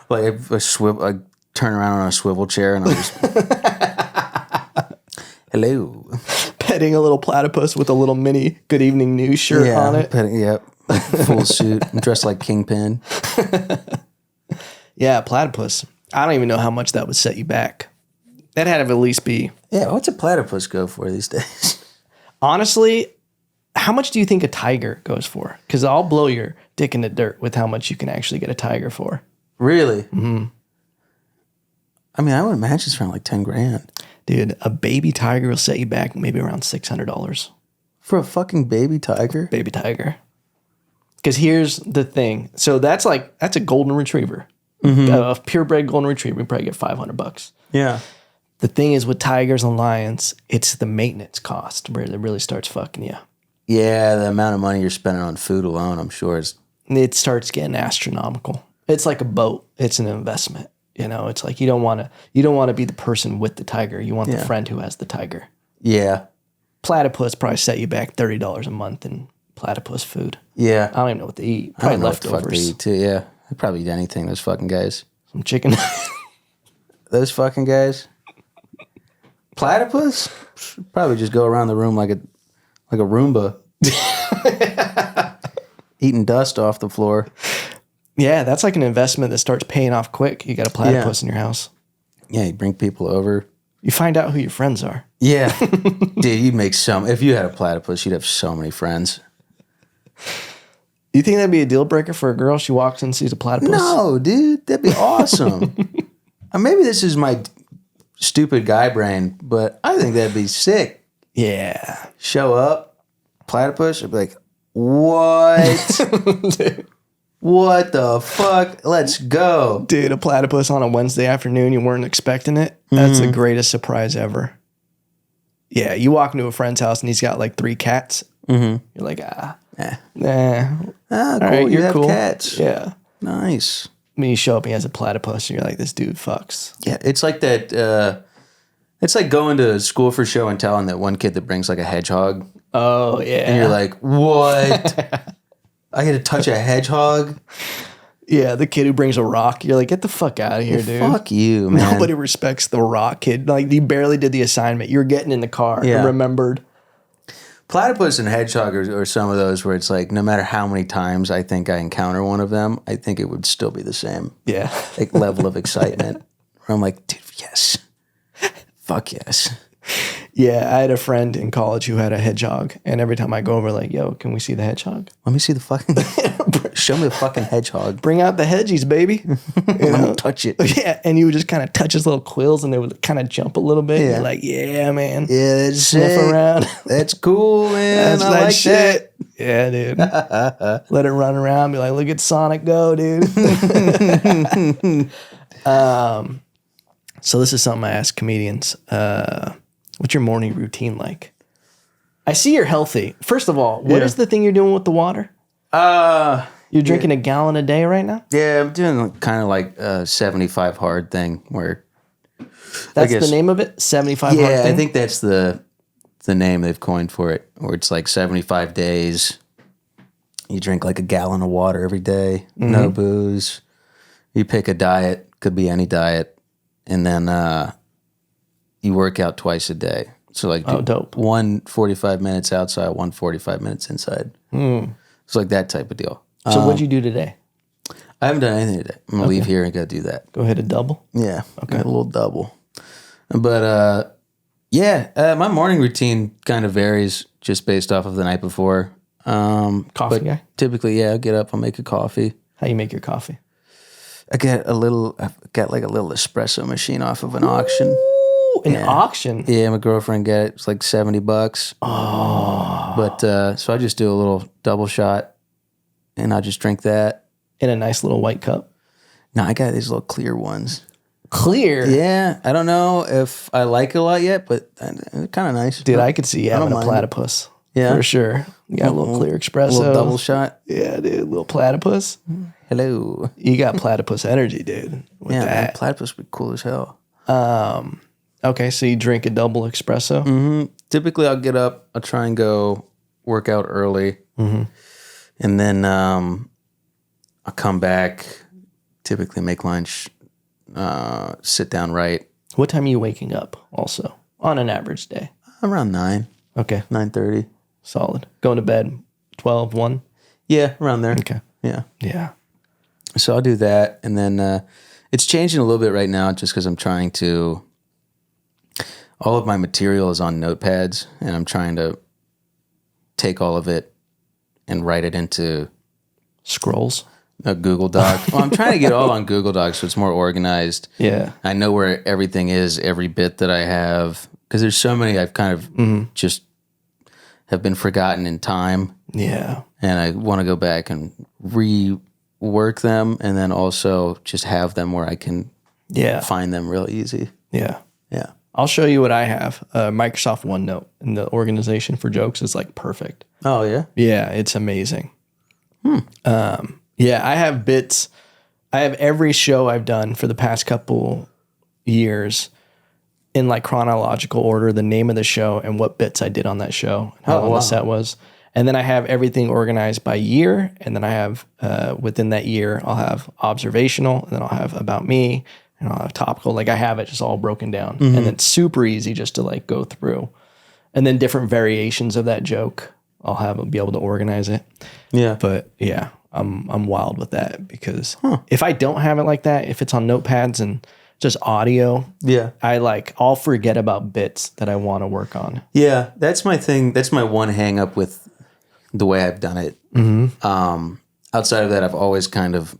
Like I turn around on a swivel chair and I'm just, hello. Petting a little platypus with a little mini Good Evening News shirt on it. Full suit. I'm dressed like Kingpin. Yeah, platypus. I don't even know how much that would set you back. That had to at least be... Yeah, what's a platypus go for these days? Honestly, how much do you think a tiger goes for? Because I'll blow your dick in the dirt with how much you can actually get a tiger for. Really? Mm-hmm. I mean, I would imagine it's around like 10 grand. Dude, a baby tiger will set you back maybe around $600. For a fucking baby tiger? Baby tiger. Because here's the thing. So that's a golden retriever. Mm-hmm. A purebred golden retriever, we probably get $500. Yeah. The thing is with tigers and lions, it's the maintenance cost where it really starts fucking you. Yeah, the amount of money you're spending on food alone, I'm sure it starts getting astronomical. It's like a boat. It's an investment. You know, it's like you don't want to be the person with the tiger. You want the friend who has the tiger. Yeah. Platypus probably set you back $30 a month in platypus food. Yeah. I don't even know what to eat. Probably leftovers. What the fuck they eat too. Yeah. They probably eat anything, those fucking guys. Some chicken. Those fucking guys. Platypus? Probably just go around the room like a Roomba. Eating dust off the floor. Yeah, that's like an investment that starts paying off quick. You got a platypus in your house. Yeah, you bring people over. You find out who your friends are. Yeah. Dude, you'd make if you had a platypus, you'd have so many friends. You think that'd be a deal breaker for a girl? She walks in and sees a platypus? No, dude, that'd be awesome. Maybe this is my stupid guy brain, but I think that'd be sick. Yeah. Show up, platypus, I'd be like, what? What the fuck? Let's go. Dude, a platypus on a Wednesday afternoon, you weren't expecting it. That's the greatest surprise ever. Yeah, you walk into a friend's house and he's got like 3 cats. You're like, nah. Cool. All right, You you're have cool. cats. Yeah. Nice. When you show up and he has a platypus and you're like, this dude fucks. Yeah, it's like that. It's like going to school for show and tell, and that one kid that brings like a hedgehog. Oh, yeah. And you're like, what? I get to touch a hedgehog? Yeah, the kid who brings a rock. You're like, get the fuck out of here, dude. Fuck you, man. Nobody respects the rock kid. Like, you barely did the assignment. You're getting in the car and remembered. Platypus and hedgehog are some of those where it's like, no matter how many times I think I encounter one of them, I think it would still be the same. Yeah. Like level of excitement. Where I'm like, dude, yes. Fuck yes. Yeah, I had a friend in college who had a hedgehog, and every time I go over, like, yo, can we see the hedgehog? Let me see the fucking, show me the fucking hedgehog. Bring out the hedgies, baby. Let me touch it. Yeah, and you would just kind of touch his little quills, and they would kind of jump a little bit. Yeah. You're like, yeah, man. Yeah, that's Sniff sick. around. That's cool, man. That's I that like shit. Yeah, dude. Let it run around. Be like, look at Sonic go, dude. So this is something I ask comedians. What's your morning routine like? I see you're healthy. First of all, what is the thing you're doing with the water? You're drinking a gallon a day right now? Yeah, I'm doing kind of like a 75 hard thing where... That's the name of it? 75 hard Yeah, thing? I think that's the name they've coined for it, where it's like 75 days. You drink like a gallon of water every day, no booze. You pick a diet, could be any diet, and then you work out twice a day. So like dope. 1 45 minutes outside, 1 45 minutes inside. It's like that type of deal. So what'd you do today? I haven't done anything today. I'm going to leave here and go do that. Go hit a double? Yeah. Okay. A little double. But my morning routine kind of varies just based off of the night before. Coffee guy? Typically, I'll get up, I'll make a coffee. How you make your coffee? I've got like a little espresso machine off of an auction. An auction? Yeah, my girlfriend got it. It's like $70. Oh. But so I just do a little double shot and I just drink that. In a nice little white cup? No, I got these little clear ones. Clear? Yeah. I don't know if I like it a lot yet, but they're kind of nice. Dude, I could see you having a mind platypus. Yeah. For sure. You got a little clear espresso. A little double shot. Yeah, dude. Little platypus. Hello. You got platypus energy, dude. With Yeah, man, that. platypus would be cool as hell. Okay, so you drink a double espresso? Typically, I'll get up, I'll try and go work out early. And then I'll come back, typically make lunch, sit down right. What time are you waking up also on an average day? Around 9, Okay, 9:30. solid. Going to bed 12, 1? Yeah, around there. Okay. Yeah. Yeah. So I'll do that. And then it's changing a little bit right now just because I'm trying to... All of my material is on notepads, and I'm trying to take all of it and write it into Scrolls? a Google Doc. Well, I'm trying to get it all on Google Docs so it's more organized. Yeah. I know where everything is, every bit that I have, because there's so many I've kind of just have been forgotten in time, Yeah. and I want to go back and rework them, and then also just have them where I can Yeah. find them real easy. Yeah. Yeah. I'll show you what I have. Microsoft OneNote, and the organization for jokes is like perfect. Oh, yeah? Yeah, it's amazing. Yeah, I have bits. I have every show I've done for the past couple years in like chronological order, the name of the show and what bits I did on that show, and how long the set was. And then I have everything organized by year. And then I have, within that year, I'll have observational, and then I'll have about me, and I'll have topical. Like I have it just all broken down. And it's super easy just to like go through. And then different variations of that joke, be able to organize it. Yeah. But yeah, I'm wild with that because if I don't have it like that, if it's on notepads and just audio, Yeah. I'll forget about bits that I want to work on. Yeah, that's my thing. That's my one hang up with the way I've done it. outside of that, I've always kind of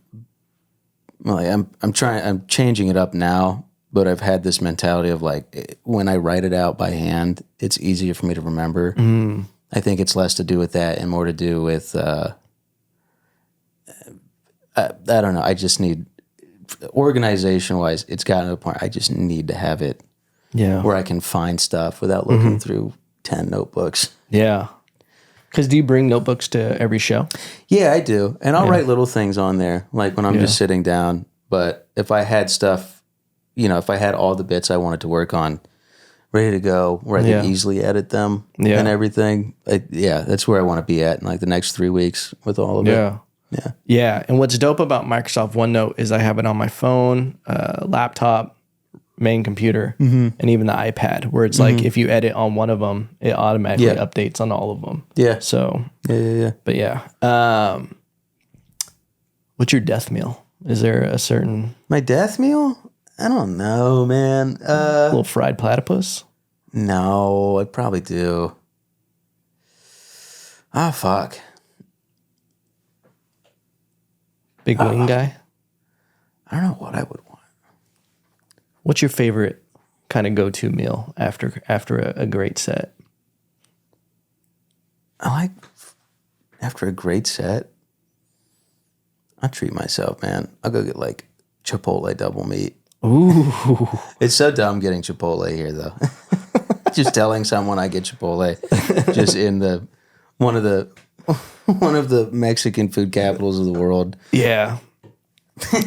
like I'm changing it up now, but I've had this mentality of like when I write it out by hand, it's easier for me to remember. I think it's less to do with that and more to do with I don't know. I just need organization wise. It's gotten to a point I just need to have it where I can find stuff without looking through 10 notebooks. Yeah. Because do you bring notebooks to every show? Yeah, I do. And I'll write little things on there, like when I'm just sitting down. But if I had stuff, if I had all the bits I wanted to work on ready to go, where I could easily edit them and everything, that's where I want to be at in like the next 3 weeks with all of it. Yeah. Yeah. And what's dope about Microsoft OneNote is I have it on my phone, laptop, main computer, and even the iPad, where it's like if you edit on one of them, it automatically updates on all of them. Yeah. So, But what's your death meal? Is there a certain... My death meal? I don't know, man. little fried platypus? No, I probably do. Ah, fuck. Big wing guy? I don't know what I would want. What's your favorite kind of go-to meal after a great set? I like after a great set, I'll treat myself, man. I'll go get like Chipotle double meat. Ooh. It's so dumb getting Chipotle here though. Just telling someone I get Chipotle just in one of the Mexican food capitals of the world. Yeah.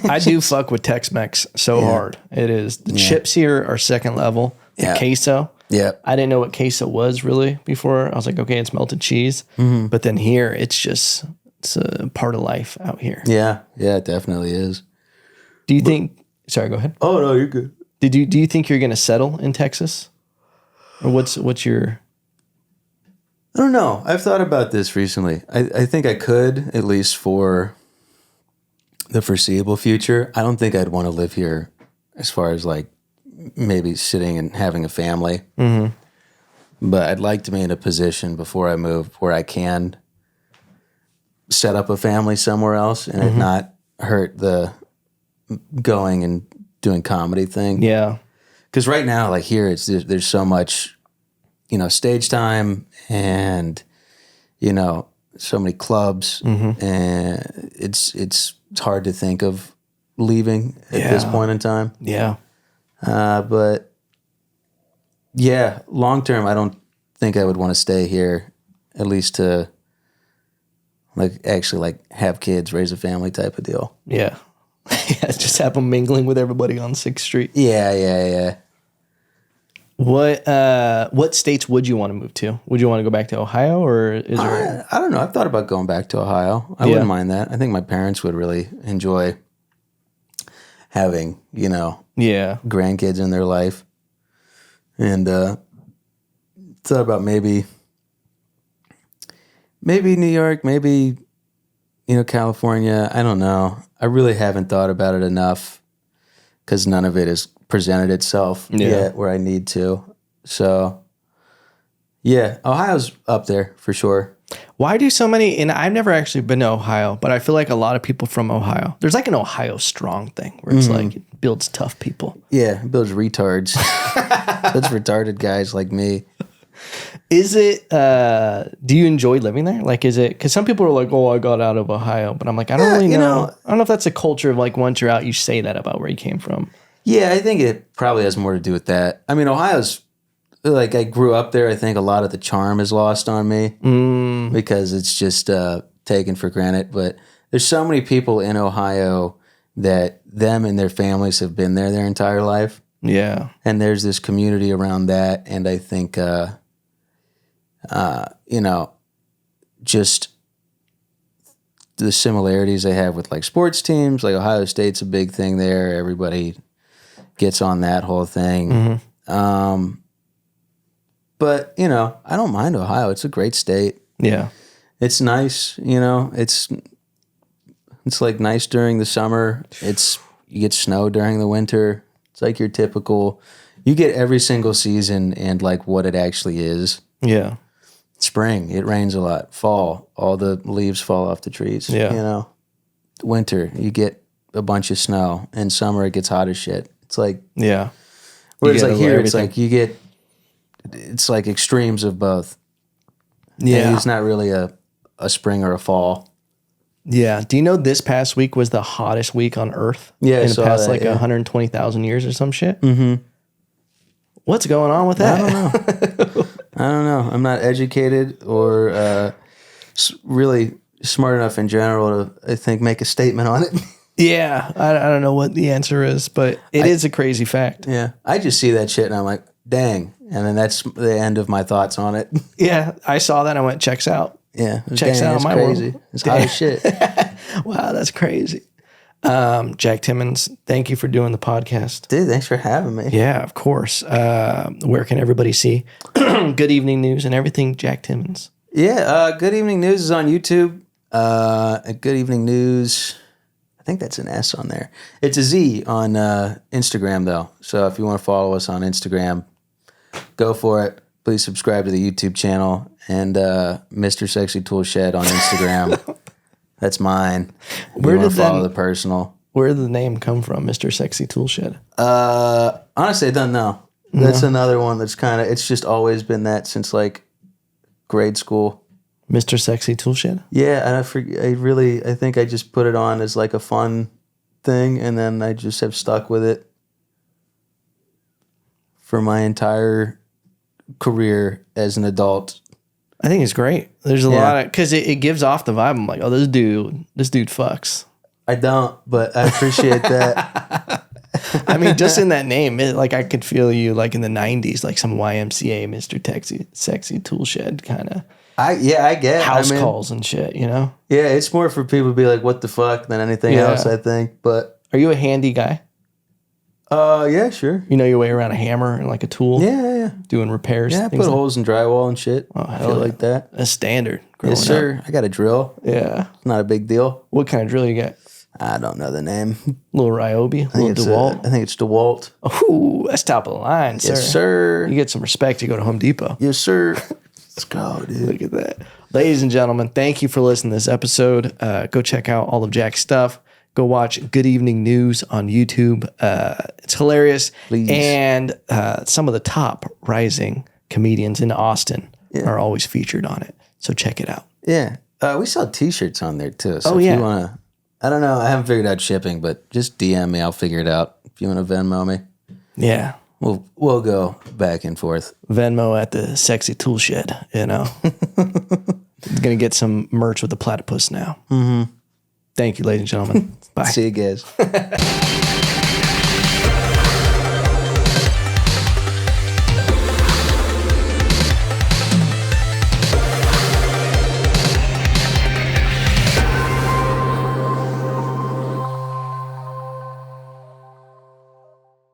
I do fuck with Tex-Mex so hard. It is. The chips here are second level. The queso. Yeah. I didn't know what queso was really before. I was like, okay, it's melted cheese. But then here, it's a part of life out here. Yeah. Yeah, it definitely is. Do you think... Sorry, go ahead. Oh, no, you're good. Do you think you're going to settle in Texas? Or what's your... I don't know. I've thought about this recently. I think I could, at least for the foreseeable future. I don't think I'd want to live here as far as like maybe sitting and having a family. But I'd like to be in a position before I move where I can set up a family somewhere else and it not hurt the going and doing comedy thing. Yeah. Because right now, like here, there's so much, stage time and, so many clubs, and it's hard to think of leaving at this point in time. Yeah. But yeah, long term, I don't think I would want to stay here, at least to actually have kids, raise a family type of deal. Yeah. Just have them mingling with everybody on 6th Street. Yeah. What states would you want to move to? Would you want to go back to Ohio, or is there... I don't know. I've thought about going back to Ohio. I wouldn't mind that. I think my parents would really enjoy having, grandkids in their life. And thought about maybe New York, maybe, California. I don't know. I really haven't thought about it enough because none of it has presented itself yet where I need to. So, yeah, Ohio's up there for sure. Why do so many, and I've never actually been to Ohio, but I feel like a lot of people from Ohio, there's like an Ohio strong thing where it's like it builds tough people. Yeah, it builds retards. That's retarded guys like me. Is it, do you enjoy living there? Like, is it, because some people are like, oh, I got out of Ohio, but I'm like, I don't really know. I don't know if that's a culture of like, once you're out, you say that about where you came from. Yeah, I think it probably has more to do with that. I mean, Ohio's, like, I grew up there. I think a lot of the charm is lost on me because it's just taken for granted. But there's so many people in Ohio that them and their families have been there their entire life. Yeah. And there's this community around that. And I think, just the similarities they have with like sports teams, like Ohio State's a big thing there. Everybody gets on that whole thing. But, I don't mind Ohio. It's a great state. Yeah. It's nice, it's like nice during the summer. You get snow during the winter. It's like your typical, you get every single season and like what it actually is. Yeah. Spring, it rains a lot. Fall, all the leaves fall off the trees. Yeah. winter, you get a bunch of snow. In summer, it gets hot as shit. It's like, Yeah. whereas like here, everything. it's like it's like extremes of both. Yeah. And it's not really a spring or a fall. Yeah. Do you know this past week was the hottest week on Earth? Yeah, I in the saw past that, like yeah. 120,000 years or some shit. Mm-hmm. What's going on with that? I don't know. I don't know. I'm not educated or really smart enough in general to, I think, make a statement on it. Yeah, I don't know what the answer is, but it is a crazy fact. Yeah, I just see that shit and I'm like, dang, and then that's the end of my thoughts on it. Yeah, I saw that and I went, checks out. Yeah, Checks dang, out it's my crazy. world. It's hot as shit. Wow, that's crazy. Jack Timmons, thank you for doing the podcast. Dude, thanks for having me. Yeah, of course. Where can everybody see Good Evening News and everything Jack Timmons? Yeah, Good Evening News is on YouTube. Good Evening News, I think that's an S on there. It's a Z on Instagram, though. So if you want to follow us on Instagram, go for it. Please subscribe to the YouTube channel and Mr. Sexy Tool Shed on Instagram. That's mine. Where did follow the personal? Where did the name come from, Mr. Sexy Tool Shed? Honestly, I don't know. That's another one that's kind of, it's just always been that since like grade school. Mr. Sexy Tool Shed? Yeah, and I think I just put it on as like a fun thing, and then I just have stuck with it for my entire career as an adult. I think it's great. There's a lot of, because it gives off the vibe. I'm like, oh, this dude fucks. I don't, but I appreciate that. I mean, just in that name, like I could feel you like in the 90s, like some YMCA, Mr. Sexy Tool Shed kind of. I get house calls and shit, you know? Yeah, it's more for people to be like, what the fuck, than anything else, I think. But are you a handy guy? Yeah, sure. You know your way around a hammer and like a tool? Yeah. Doing repairs? Yeah, I put holes in drywall and shit. Oh, hell yeah. like that. That's standard. Yes, sir. I got a drill. Yeah. Not a big deal. What kind of drill you got? I don't know the name. Little Ryobi? Little DeWalt? I think it's DeWalt. Oh, that's top of the line, sir. Yes, sir. You get some respect, you go to Home Depot. Yes, sir. Let's go, dude. Look at that. Ladies and gentlemen, thank you for listening to this episode. Go check out all of Jack's stuff. Go watch Good Evening News on YouTube. It's hilarious. Please. And some of the top rising comedians in Austin are always featured on it. So check it out. Yeah. We sell t-shirts on there too. So if you want to, I don't know, I haven't figured out shipping, but just DM me. I'll figure it out. If you want to Venmo me. Yeah. We'll go back and forth. Venmo at the Sexy Tool Shed, you know. Gonna get some merch with the Platypus now. Mm-hmm. Thank you, ladies and gentlemen. Bye. See you guys.